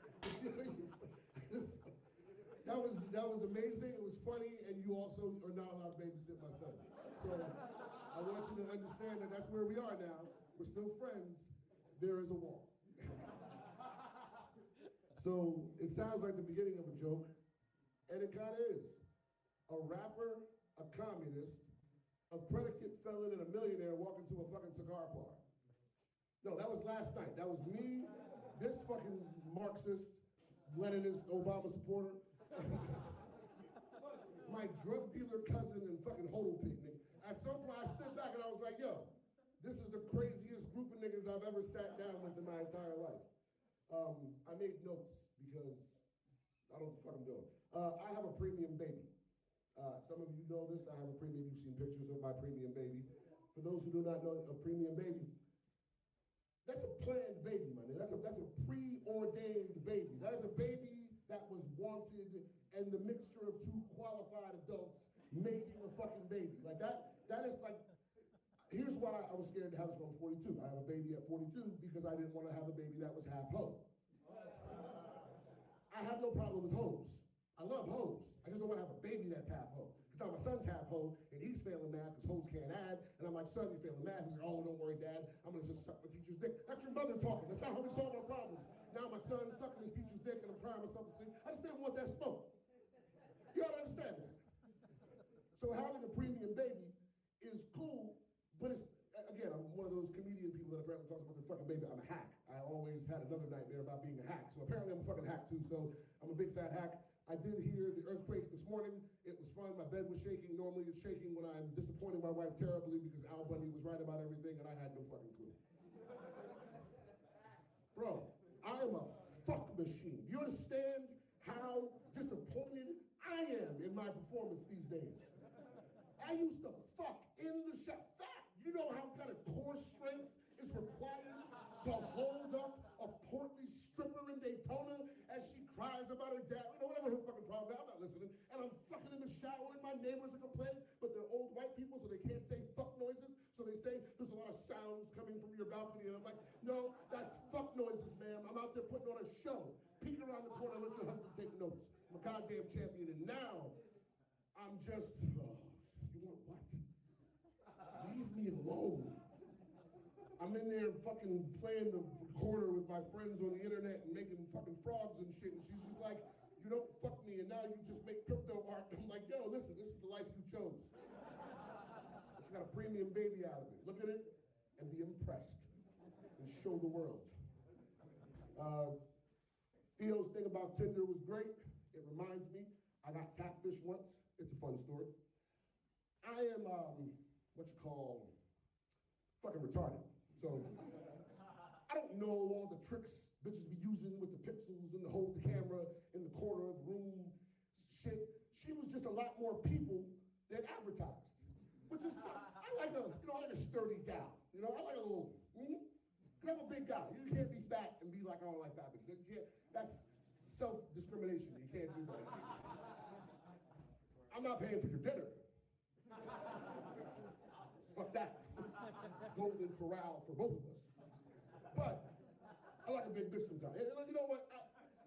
That was amazing. It was funny, and you also are not allowed to babysit my son. So I want you to understand that that's where we are now. We're still friends. There is a wall. So it sounds like the beginning of a joke, and it kind of is. A rapper, a communist, a predicate felon, and a millionaire walk into a fucking cigar bar. No, that was last night. That was me, this fucking Marxist, Leninist, Obama supporter, my drug dealer cousin, and fucking hodl picnic. At some point, I stood back and I was like, yo, this is the craziest group of niggas I've ever sat down with in my entire life. I made notes because I don't know what the fuck I'm doing. I have a premium baby. Some of you know this. I have a premium. You've seen pictures of my premium baby. For those who do not know a premium baby, that's a planned baby, man. That's a preordained baby. That is a baby that was wanted, and the mixture of two qualified adults making a fucking baby. Like that is like, here's why I was scared to have this one at 42. I have a baby at 42 because I didn't want to have a baby that was half hoe. I have no problem with hoes. I love hoes. I just don't want to have a baby that's half hoe. Because now my son's half hoe, and he's failing math because hoes can't add. And I'm like, son, you're failing math. He's like, oh, don't worry, Dad. I'm going to just suck my teacher's dick. That's your mother talking. That's not how we solve our problems. Now my son's sucking his teacher's dick, and I'm crying myself to sleep. I just didn't want that smoke. You gotta understand that. So having a premium baby is cool, but it's, again, I'm one of those comedian people that apparently talks about their fucking baby. I'm a hack. I always had another nightmare about being a hack. So apparently I'm a fucking hack too, so I'm a big fat hack. I did hear the earthquake this morning. It was fun. My bed was shaking. Normally it's shaking when I'm disappointing my wife terribly because Al Bundy was right about everything and I had no fucking clue. Bro, I am a fuck machine. Do you understand how disappointed I am in my performance these days? I used to fuck in the shop. Fact, you know how kind of core strength is required to hold up a portly stripper in Daytona as she cries about her dad, you know, whatever her fucking problem is, I'm not listening. And I'm fucking in the shower and my neighbors are complaining, but they're old white people so they can't say fuck noises. So they say there's a lot of sounds coming from your balcony. And I'm like, no, that's fuck noises, ma'am. I'm out there putting on a show. Peek around the corner, let your husband take notes. I'm a goddamn champion. And now I'm just, oh, you want what? Leave me alone. I'm in there fucking playing the recorder with my friends on the internet and making fucking frogs and shit. And she's just like, you don't fuck me and now you just make crypto art. I'm like, yo, listen, this is the life you chose. But you got a premium baby out of it. Look at it and be impressed and show the world. Theo's thing about Tinder was great. It reminds me, I got catfish once. It's a fun story. I am, what you call, fucking retarded. So, I don't know all the tricks bitches be using with the pixels and the hold the camera in the corner of the room shit. She was just a lot more people than advertised, which is fun. I like a sturdy gal. You know, I like a little, cause I'm a big guy. You can't be fat and be like, I don't like fat bitches. You can't, that's self-discrimination. You can't do that. I'm not paying for your dinner. Fuck that. Golden corral for both of us. But I like a big bitch sometimes. And you know what?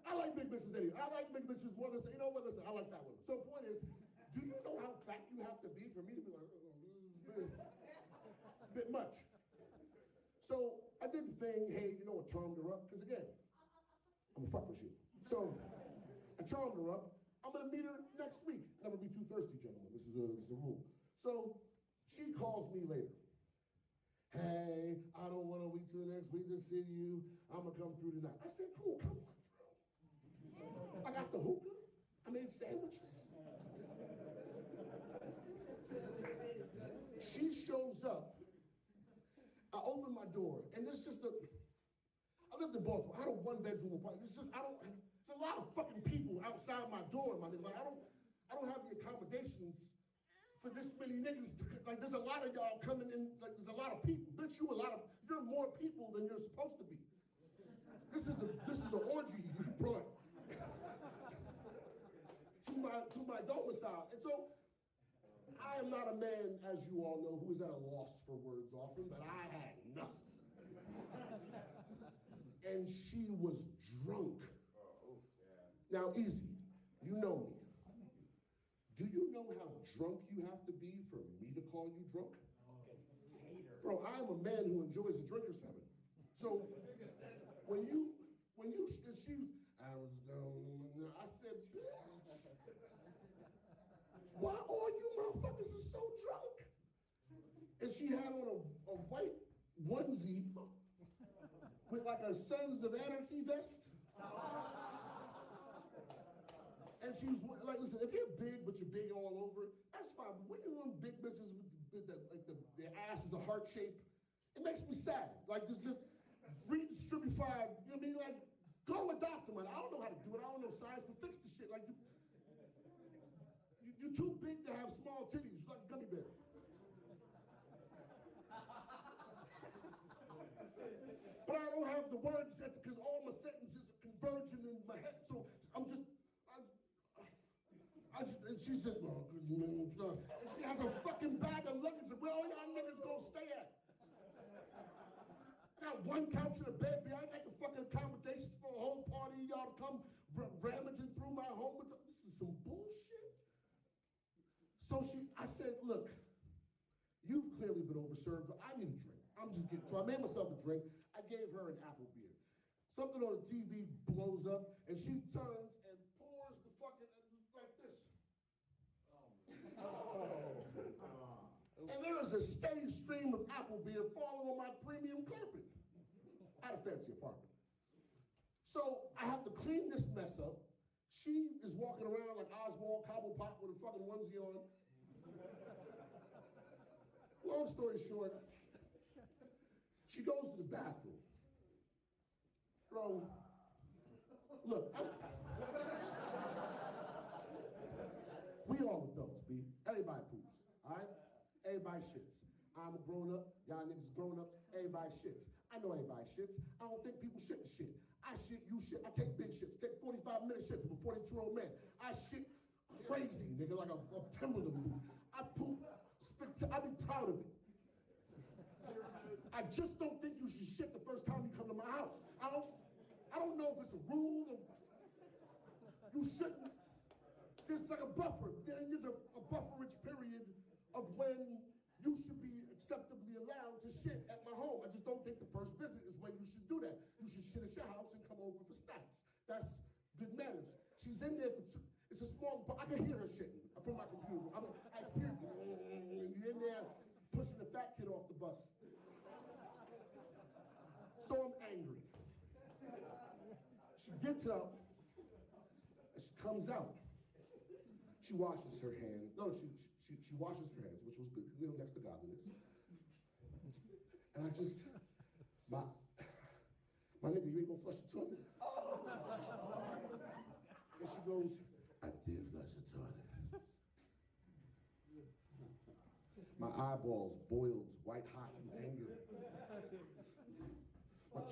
I like big bitches anyway. I like big bitches more than, you know what? Listen, I like fat women. So the point is, do you know how fat you have to be for me to be like, it's a bit much. So I did the thing, hey, you know what charmed her up? Because again, I'm a fuck machine. So I charmed her up. I'm gonna meet her next week. Never be too thirsty, gentlemen. This is a rule. So she calls me later. Hey, I don't want to wait till next week to see you. I'm gonna come through tonight. I said, cool, come on through. I got the hookah. I made sandwiches. She shows up. I open my door, and there's just I lived in Baltimore. I had a one-bedroom apartment. There's a lot of fucking people outside my door, my nigga. Like, I don't have the accommodations for this many niggas. Like, there's a lot of y'all coming in. Like, there's a lot of people. Bitch, you're more people than you're supposed to be. This is an orgy you brought to my domicile. And so I am not a man, as you all know, who is at a loss for words often, but I had nothing. And she was drunk. Now, Easy, you know me. Do you know how drunk you have to be for me to call you drunk? Bro, I am a man who enjoys a drinker seven. So when she, I was down, I said, bitch, why all you motherfuckers are so drunk? And she had on a white onesie with like a Sons of Anarchy vest. And she was like, listen, if you're big, but you're big all over, that's fine. But when you're one big bitches with their ass is a heart shape, it makes me sad. Like, just redistribute, you know what I mean? Like, go adopt them. I don't know how to do it. I don't know science, but fix the shit. Like, you're too big to have small titties. You're like a gummy bear. But I don't have the words set because all my sentences are converging in my head. So and she said, well, good man, son. And she has a fucking bag of luggage. Where all y'all niggas gonna stay at? Got one couch and a bed. I ain't got the fucking accommodations for a whole party of y'all to come rummaging through my home. This is some bullshit. So I said, look, you've clearly been overserved, but I need a drink. I'm just getting, so I made myself a drink. I gave her an apple beer. Something on the TV blows up, and she turns and pours the fucking, like this. And there is a steady stream of apple beer falling on my premium carpet. I had a fancy apartment. So I have to clean this mess up. She is walking around like Oswald Cobblepot with a fucking onesie on. Long story short, she goes to the bathroom. Bro, look, we all adults, B. Everybody poops, all right? Everybody shits. I'm a grown-up, y'all niggas grown-ups, everybody shits. I know everybody shits. I don't think people shit the shit. I shit, you shit. I take big shits, take 45-minute shits. I'm a 42-year-old man. I shit crazy, nigga, like a Timberland boot. I poop, I be proud of it. I just don't think you should shit the first time you come to my house. I don't know if it's a rule or you shouldn't. There's like a buffer. There's a bufferage period of when you should be acceptably allowed to shit at my home. I just don't think the first visit is when you should do that. You should shit at your house and come over for snacks. That's good manners. She's in there for it's a small, I can hear her shitting from my computer. I hear you. You're in there pushing the fat kid off the bus. So I'm angry. She gets up and she comes out. She washes her hands. No, she washes her hands, which was good, you know, next to godliness. And I just, my nigga, you ain't gonna flush the toilet? And she goes, I did flush the toilet. My eyeballs boiled white hot with anger. My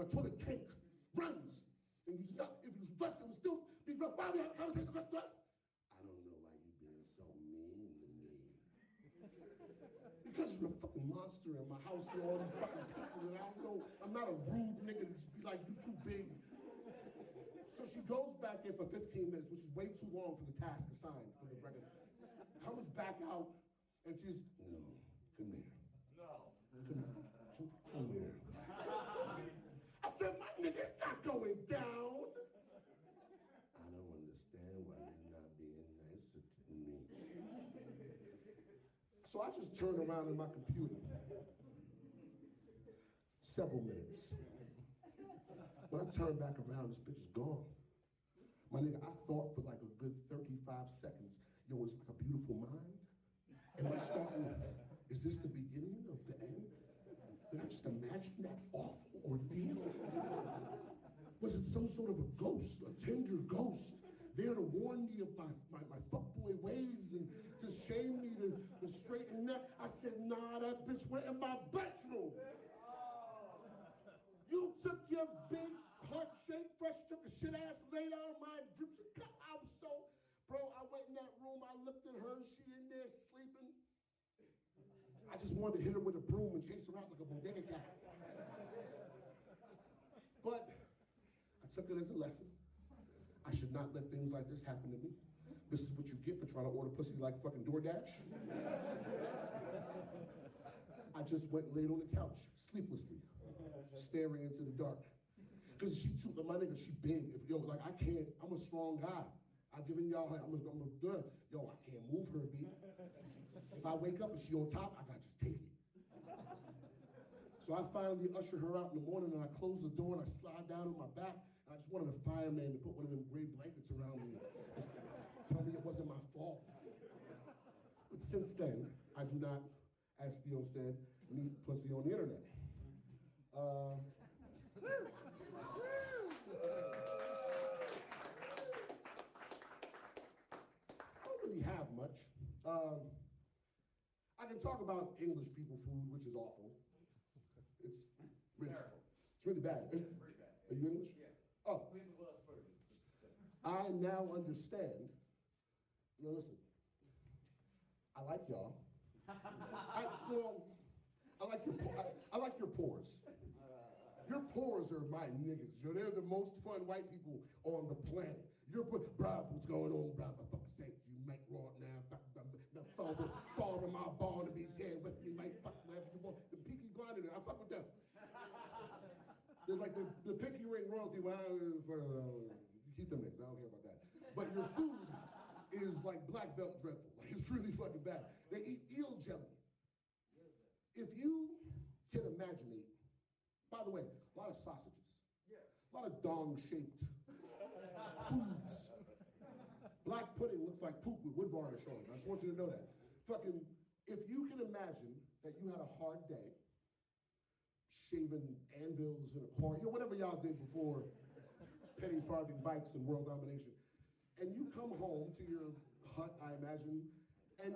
toilet tank runs. And if you flush, it would still be flushed. Why we have a conversation about that? I don't know why you being so mean to me. Because you're a fucking monster in my house and all these fucking people, and I don't know, I'm not a rude nigga to just be like, you too big. So she goes back in for 15 minutes, which is way too long for the task assigned for the record. Comes back out, and she's, no, come here. No. Come here. I said, my nigga, it's not going down. I don't understand why you're not being nicer to me. So I just turned around in my computer. Several minutes. When I turned back around, this bitch is gone. My nigga, I thought for like a good 35 seconds, yo, it's like a beautiful mind. Am I starting, is this the beginning of the end? Did I just imagine that awful ordeal? Was it some sort of a ghost, a tender ghost, there to warn me of my fuckboy ways and to shame me to straighten that? I said, nah, that bitch went in my bedroom. You took your big, heart-shaped, fresh, took a shit-ass, laid on my drips. I was so, bro, I went in that room, I looked at her, she in there sleeping. I just wanted to hit her with a broom and chase her out like a bodega cat. But I took it as a lesson. I should not let things like this happen to me. This is what you get for trying to order pussy like fucking DoorDash. I just went and laid on the couch, sleeplessly, staring into the dark. Because she too, my nigga, she big. If yo, like I can't, I'm a strong guy. I'm giving y'all, yo, I can't move her, B. If I wake up and she on top, I gotta just take it. So I finally usher her out in the morning and I close the door and I slide down on my back. And I just wanted a fireman to put one of them gray blankets around me. Just tell me it wasn't my fault. But since then, I do not, as Theo said, meet pussy on the internet. I don't really have much. I can talk about English people food, which is awful. It's really bad. It's pretty bad. Are you English? Yeah. Oh. We have the worst food. I now understand. You know, listen. I like y'all. I like your pores. Your pores are my niggas. They're the most fun white people on the planet. Bruv, what's going on, bruv? For fuck's sake, you make raw now. Father my Barnaby's here with me, like fuck whatever you want. The Peaky Blinders, I fuck with them. They're like the pinky ring royalty. Well, keep them niggas. I don't care about that. But your food is like black belt dreadful. Like it's really fucking bad. They eat eel jelly. If you can imagine it, by the way, a lot of sausages, a lot of dong-shaped foods. Black pudding looks like poop with wood varnish on it. I just want you to know that. Fucking, if you can imagine that you had a hard day, shaving anvils in a car, you know, whatever y'all did before penny farthing bikes and world domination, and you come home to your hut, I imagine, and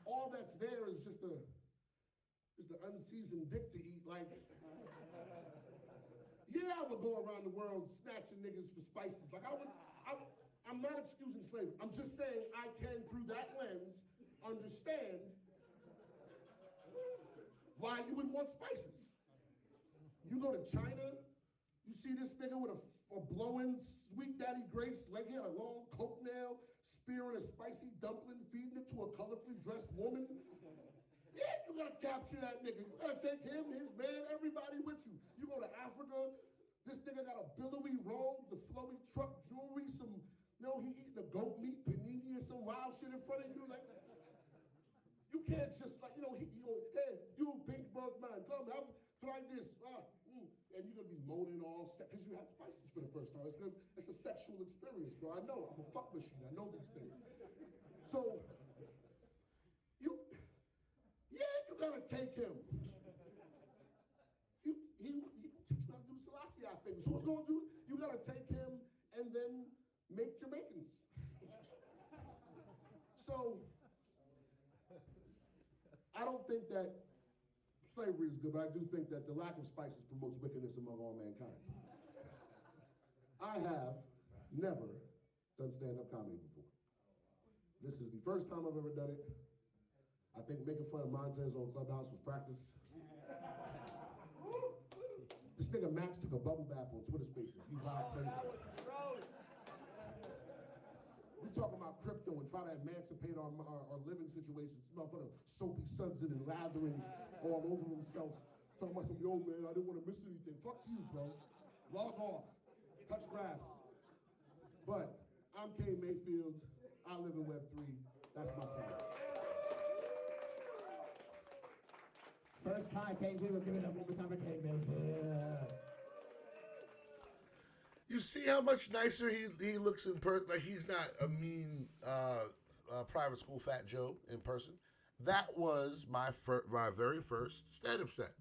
all that's there is just the unseasoned dick to eat. Like, yeah, I would go around the world snatching niggas for spices. Like I'm not excusing slavery. I'm just saying I can, through that lens, understand why you would want spices. You go to China, you see this nigga with a blowing Sweet Daddy Grace, like he had a long coat nail, spearing a spicy dumpling, feeding it to a colorfully dressed woman. Yeah, you gotta capture that nigga. You gotta take him, his man, everybody with you. You go to Africa, this nigga got a billowy robe, the flowy truck jewelry, some, you know, he eating a goat meat panini or some wild shit in front of you. Like, you can't just like, you know, he go, hey, you pink bug man, come have, try this. And you're gonna be moaning all set because you had spices for the first time. It's a sexual experience, bro. I know, I'm a fuck machine. I know these things. So, you gotta take him. He teach you how to do the Selassie thing. So what's gonna do? You gotta take him and then make Jamaicans. So, I don't think that slavery is good, but I do think that the lack of spices promotes wickedness among all mankind. I have never done stand-up comedy before. This is the first time I've ever done it. I think making fun of Montez on Clubhouse was practice. This nigga Max took a bubble bath on Twitter Spaces. He wild crazy. We talking about crypto and trying to emancipate our living situations. This motherfucker soapy suds and lathering all over himself. Talking about some, yo man, I didn't want to miss anything. Fuck you, bro. Log off. Touch grass. But I'm Kay Mayfield. I live in Web3. That's my time. First time, Kay, we were giving up one more time for Kay Mayfield. You see how much nicer he looks in person? Like he's not a mean private school fat Joe in person. That was my very first stand-up set.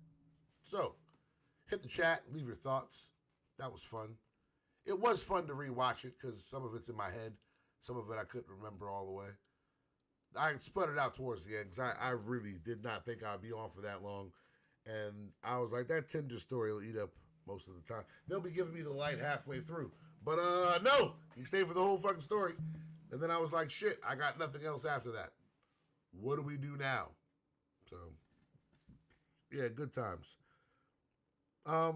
So, hit the chat, leave your thoughts. That was fun. It was fun to rewatch it because some of it's in my head. Some of it I couldn't remember all the way. I spun it out towards the end because I really did not think I'd be on for that long. And I was like, that Tinder story will eat up most of the time. They'll be giving me the light halfway through. But no, he stayed for the whole fucking story. And then I was like, shit, I got nothing else after that. What do we do now? So, yeah, good times. I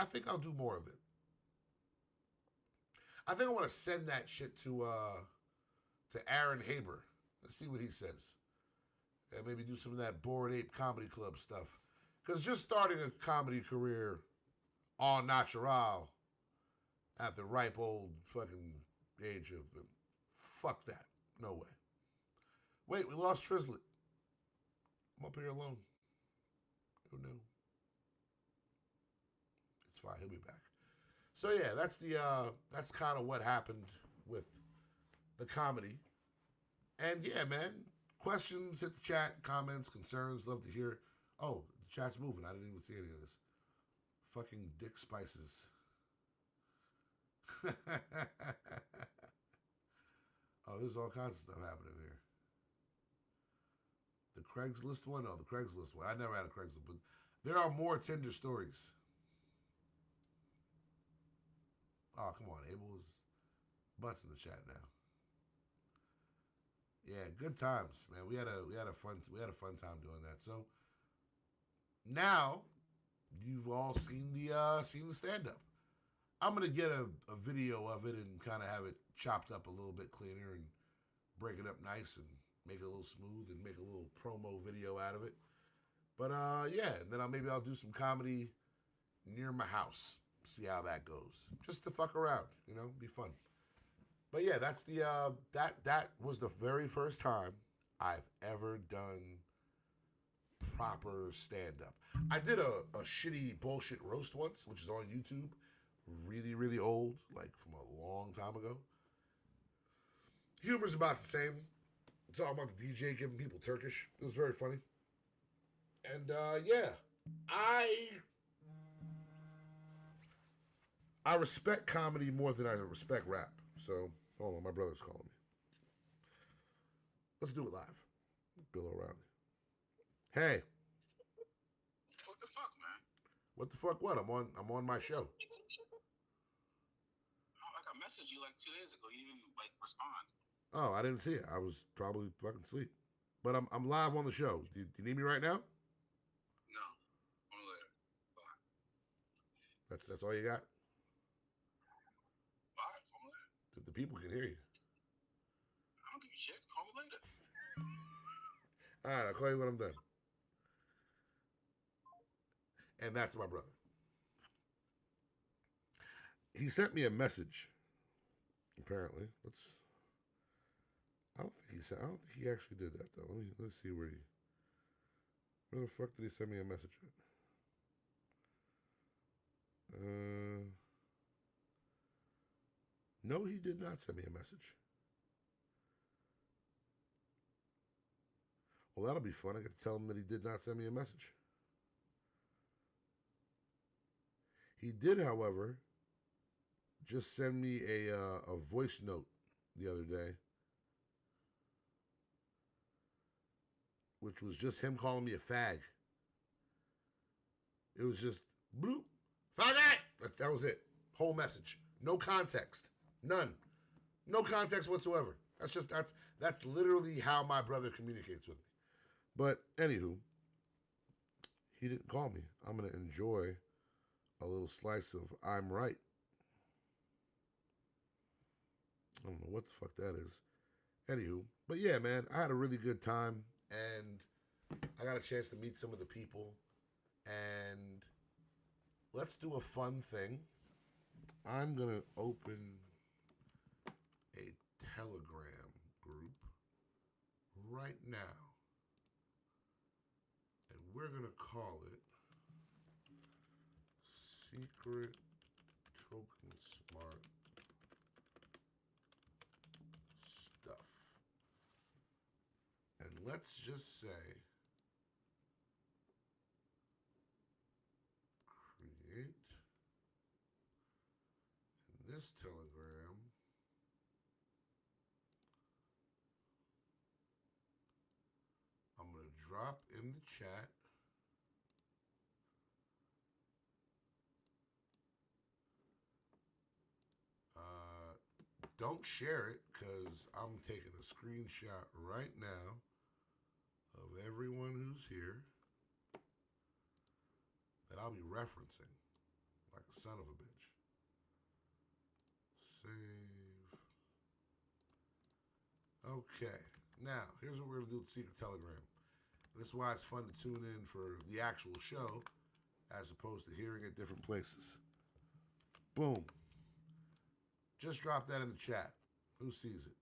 think I'll do more of it. I think I want to send that shit to Aaron Haber. Let's see what he says. And maybe do some of that Bored Ape Comedy Club stuff. Because just starting a comedy career en natural at the ripe old fucking age of fuck that. No way. Wait, we lost Trislet. I'm up here alone. Who knew? It's fine. He'll be back. So yeah, that's kind of what happened with the comedy. And yeah, man, questions, hit the chat, comments, concerns, love to hear. Oh, the chat's moving. I didn't even see any of this. Fucking dick spices. Oh, there's all kinds of stuff happening here. The Craigslist one? Oh, the Craigslist one. I never had a Craigslist, but there are more Tinder stories. Oh, come on. Abel's butts in the chat now. Yeah, good times, man. We had a fun time doing that. So now you've all seen the stand up. I'm gonna get a video of it and kind of have it chopped up a little bit cleaner and break it up nice and make it a little smooth and make a little promo video out of it. But yeah, and then maybe I'll do some comedy near my house. See how that goes. Just to fuck around, you know, be fun. But yeah, that's the that was the very first time I've ever done proper stand-up. I did a shitty bullshit roast once, which is on YouTube. Really, really old, like from a long time ago. Humor's about the same. It's all about the DJ giving people Turkish. It was very funny. And yeah, I respect comedy more than I respect rap. So, hold on, my brother's calling me. Let's do it live. Bill O'Reilly. Hey. What the fuck, man? What the fuck? What? I'm on my show. Oh, like I messaged you like 2 days ago. You didn't like respond. Oh, I didn't see it. I was probably fucking asleep. But I'm live on the show. Do you need me right now? No. Only later. Bye. That's all you got? Bye. Call me later. The people can hear you. I don't give a shit. Call me later. All right, I'll call you when I'm done. And that's my brother. He sent me a message. Apparently, I don't think he actually did that though. Let's see where the fuck did he send me a message at? No, he did not send me a message. Well, that'll be fun. I get to tell him that he did not send me a message. He did, however, just send me a voice note the other day, which was just him calling me a fag. It was just bloop, faggot. That was it. Whole message. No context. None. No context whatsoever. That's literally how my brother communicates with me. But anywho, he didn't call me. I'm gonna enjoy a little slice of I'm Right. I don't know what the fuck that is. Anywho, but yeah, man, I had a really good time and I got a chance to meet some of the people. And let's do a fun thing. I'm going to open a Telegram group right now. And we're going to call it Secret TokenSmart Stuff. And let's just say create in this Telegram I'm going to drop in the chat don't share it because I'm taking a screenshot right now of everyone who's here that I'll be referencing like a son of a bitch. Save. Okay. Now, here's what we're going to do with Secret Telegram. This is why it's fun to tune in for the actual show as opposed to hearing it different places. Boom. Just drop that in the chat. Who sees it?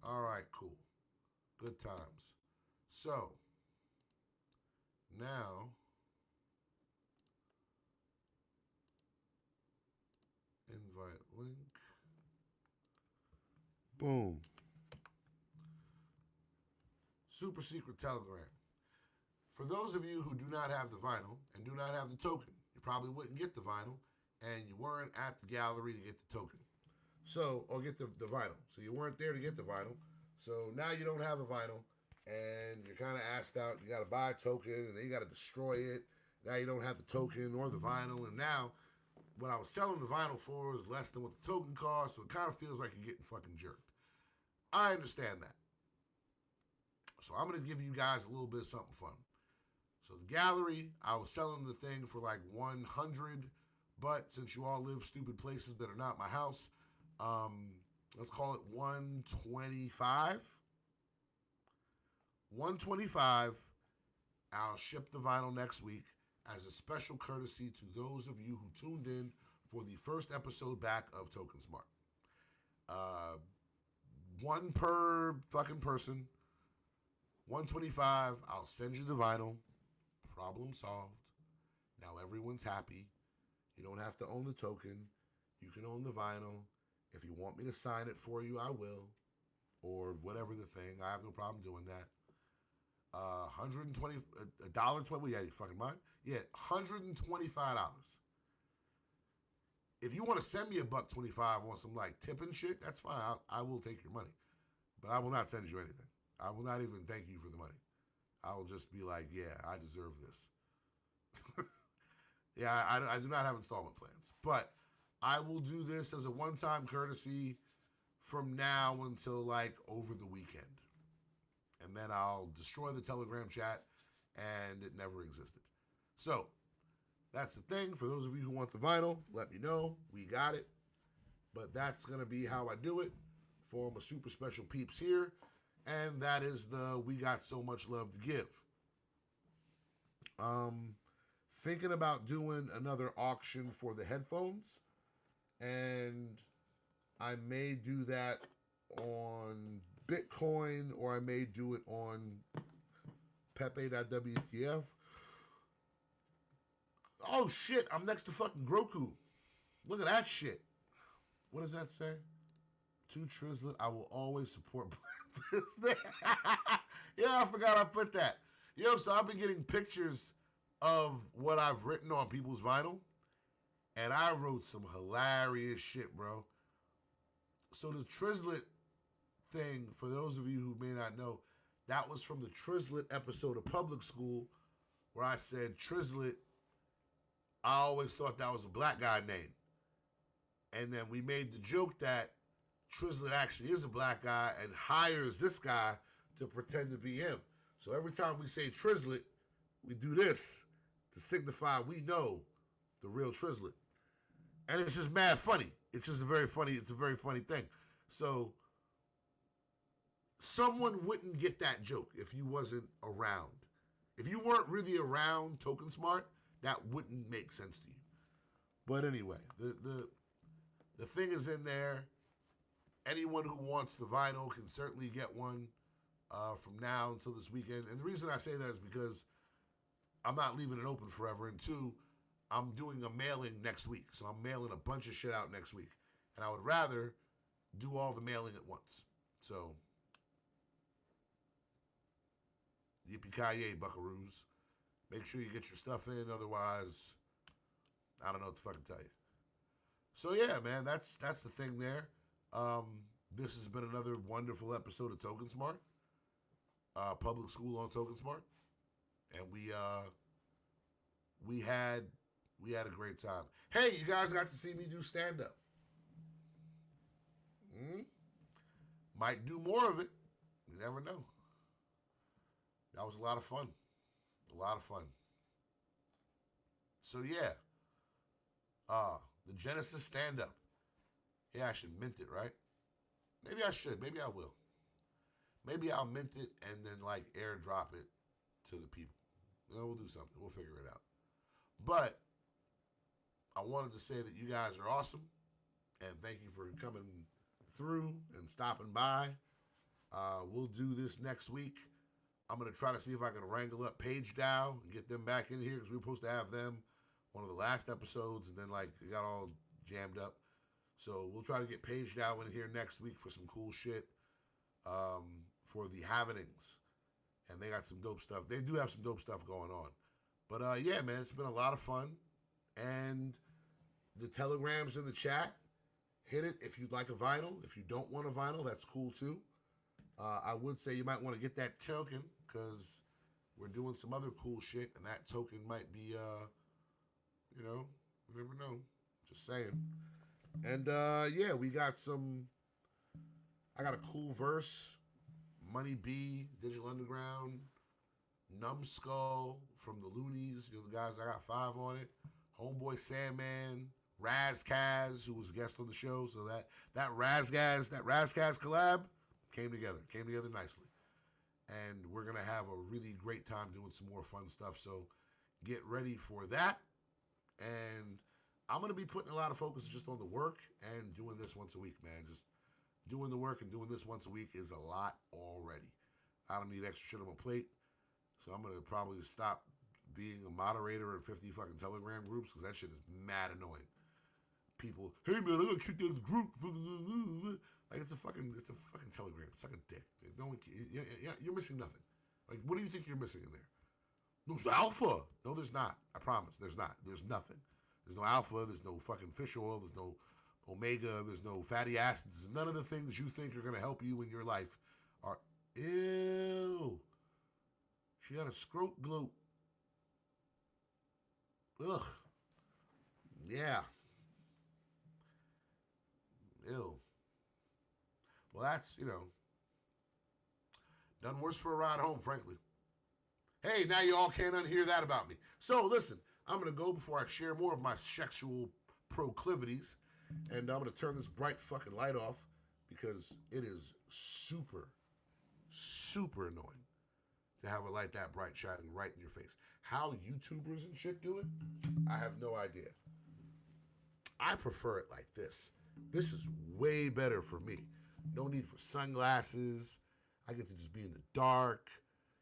All right, cool. Good times. So, now, invite link. Boom. Super secret Telegram. For those of you who do not have the vinyl and do not have the token, you probably wouldn't get the vinyl and you weren't at the gallery to get the token. So, or get the vinyl. So you weren't there to get the vinyl. So now you don't have a vinyl and you're kind of asked out. You got to buy a token and then you got to destroy it. Now you don't have the token or the vinyl. And now what I was selling the vinyl for is less than what the token costs. So it kind of feels like you're getting fucking jerked. I understand that. So I'm going to give you guys a little bit of something fun. So the gallery, I was selling the thing for like 100, but since you all live stupid places that are not my house, let's call it 125. 125. I'll ship the vinyl next week as a special courtesy to those of you who tuned in for the first episode back of TokenSmart. One per fucking person. 125. I'll send you the vinyl. Problem solved. Now everyone's happy. You don't have to own the token. You can own the vinyl. If you want me to sign it for you, I will. Or whatever the thing. I have no problem doing that. $120, $1.20. Well, yeah, you fucking mind? Yeah, $125. If you want to send me $1.25 on some like tip and shit, that's fine. I will take your money. But I will not send you anything. I will not even thank you for the money. I will just be like, yeah, I deserve this. Yeah, I do not have installment plans. But I will do this as a one-time courtesy from now until like over the weekend. And then I'll destroy the Telegram chat and it never existed. So, that's the thing. For those of you who want the vinyl, let me know. We got it. But that's going to be how I do it for my super special peeps here. And that is the We Got So Much Love to Give. Thinking about doing another auction for the headphones. And I may do that on Bitcoin or I may do it on Pepe.WTF. Oh shit, I'm next to fucking Groku. Look at that shit. What does that say? To Trizlet, I will always support Black business. Yeah, I forgot I put that. Yo, so I've been getting pictures of what I've written on people's vinyl. And I wrote some hilarious shit, bro. So the Trizlet thing, for those of you who may not know, that was from the Trizlet episode of Public School where I said Trizlet, I always thought that was a black guy name. And then we made the joke that Trizlet actually is a black guy and hires this guy to pretend to be him. So every time we say Trizlet, we do this to signify we know the real Trizlet. And it's just mad funny. It's just a very funny thing. So someone wouldn't get that joke if you wasn't around. If you weren't really around TokenSmart, that wouldn't make sense to you. But anyway, the thing is in there. Anyone who wants the vinyl can certainly get one from now until this weekend. And the reason I say that is because I'm not leaving it open forever. And two, I'm doing a mailing next week. So I'm mailing a bunch of shit out next week. And I would rather do all the mailing at once. So, yippee-ki-yay, buckaroos. Make sure you get your stuff in. Otherwise, I don't know what to fucking tell you. So, yeah, man, that's the thing there. This has been another wonderful episode of TokenSmart. Public school on TokenSmart. And we We had a great time. Hey, you guys got to see me do stand-up. Might do more of it. You never know. That was a lot of fun. A lot of fun. So yeah. The Genesis stand-up. Yeah, I should mint it, right? Maybe I should. Maybe I will. Maybe I'll mint it and then like airdrop it to the people. You know, we'll do something. We'll figure it out. But I wanted to say that you guys are awesome. And thank you for coming through and stopping by. We'll do this next week. I'm going to try to see if I can wrangle up Paige Dow and get them back in here because we were supposed to have them one of the last episodes and then like it got all jammed up. So we'll try to get Paige Dow in here next week for some cool shit for the Havenings. And they got some dope stuff. They do have some dope stuff going on. But yeah, man, it's been a lot of fun. And the Telegram's in the chat. Hit it if you'd like a vinyl. If you don't want a vinyl, that's cool too. I would say you might want to get that token because we're doing some other cool shit, and that token might be, you know, you never know. Just saying. And yeah, we got some. I got a cool verse. Money B, Digital Underground, Numbskull from the Loonies. You know the guys. I got 5 on it. Homeboy Sandman. Razkaz, who was a guest on the show, so that Razkaz collab came together nicely, and we're gonna have a really great time doing some more fun stuff. So get ready for that, and I'm gonna be putting a lot of focus just on the work and doing this once a week, man. Just doing the work and doing this once a week is a lot already. I don't need extra shit on my plate, so I'm gonna probably stop being a moderator in 50 fucking Telegram groups because that shit is mad annoying. People, hey man, I got kicked out of the group. Like it's a fucking Telegram. It's like a dick. No one, you're missing nothing. Like, what do you think you're missing in there? There's alpha. No, there's not. I promise. There's not. There's nothing. There's no alpha. There's no fucking fish oil. There's no omega. There's no fatty acids. None of the things you think are gonna help you in your life are. Ew. She got a scrote gloat. Ugh. Yeah. Ew. Well, that's, you know, done worse for a ride home, frankly. Hey, now you all can't unhear that about me. So, listen, I'm going to go before I share more of my sexual proclivities, and I'm going to turn this bright fucking light off because it is super, super annoying to have a light that bright shining right in your face. How YouTubers and shit do it, I have no idea. I prefer it like this. This is way better for me. No need for sunglasses. I get to just be in the dark.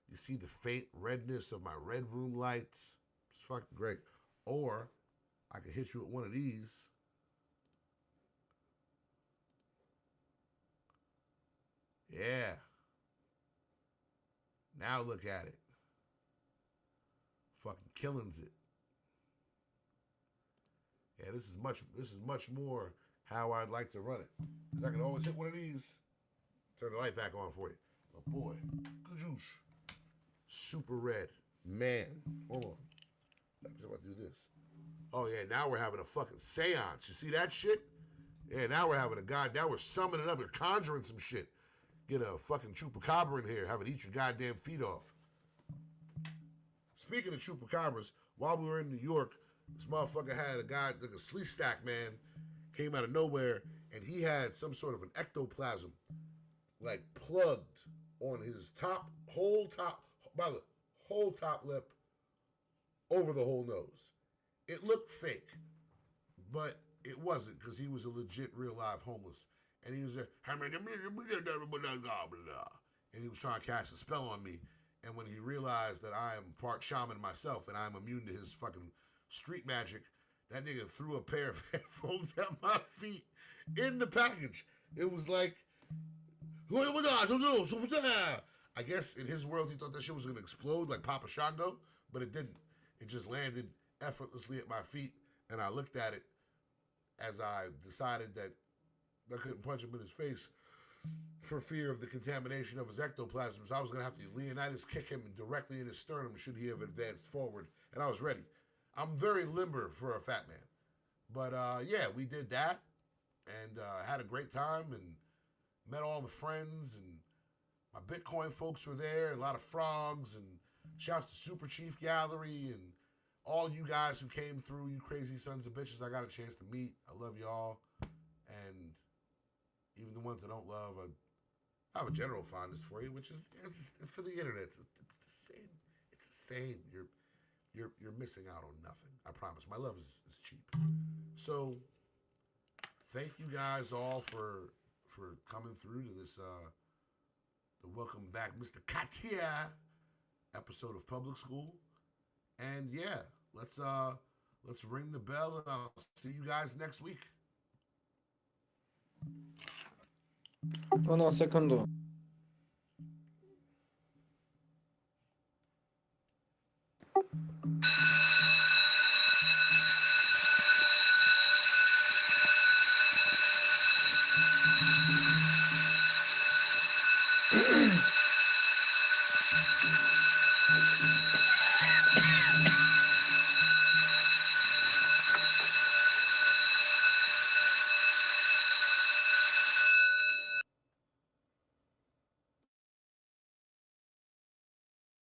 You see the faint redness of my red room lights. It's fucking great. Or I can hit you with one of these. Yeah. Now look at it. Fucking killings it. Yeah, this is much more how I'd like to run it. 'Cause I can always hit one of these, turn the light back on for you. But boy, good juice. Super red. Man, hold on. I'm just about to do this. Oh yeah, now we're having a fucking seance. You see that shit? Yeah, now we're having now we're summoning up, we're conjuring some shit. Get a fucking chupacabra in here, have it eat your goddamn feet off. Speaking of chupacabras, while we were in New York, this motherfucker had a guy, like a sleeve stack man, came out of nowhere, and he had some sort of an ectoplasm, like plugged on his whole top lip, over the whole nose. It looked fake, but it wasn't because he was a legit, real live homeless. And he was there, and he was trying to cast a spell on me. And when he realized that I am part shaman myself and I'm immune to his fucking street magic, that nigga threw a pair of headphones at my feet in the package. It was like, I guess in his world he thought that shit was gonna explode like Papa Shango, but it didn't. It just landed effortlessly at my feet, and I looked at it as I decided that I couldn't punch him in his face for fear of the contamination of his ectoplasm. So I was gonna have to Leonidas kick him directly in his sternum should he have advanced forward, and I was ready. I'm very limber for a fat man. But yeah, we did that and had a great time and met all the friends and my Bitcoin folks were there. A lot of frogs and shouts to Super Chief Gallery and all you guys who came through. You crazy sons of bitches, I got a chance to meet. I love y'all, and even the ones I don't love, I have a general fondness for you, which is it's for the internet. It's the same. It's the same. You're missing out on nothing. I promise. My love is cheap. So thank you guys all for coming through to this the Welcome Back Mr. Katia episode of Public School. And yeah, let's ring the bell and I'll see you guys next week. Uno segundo.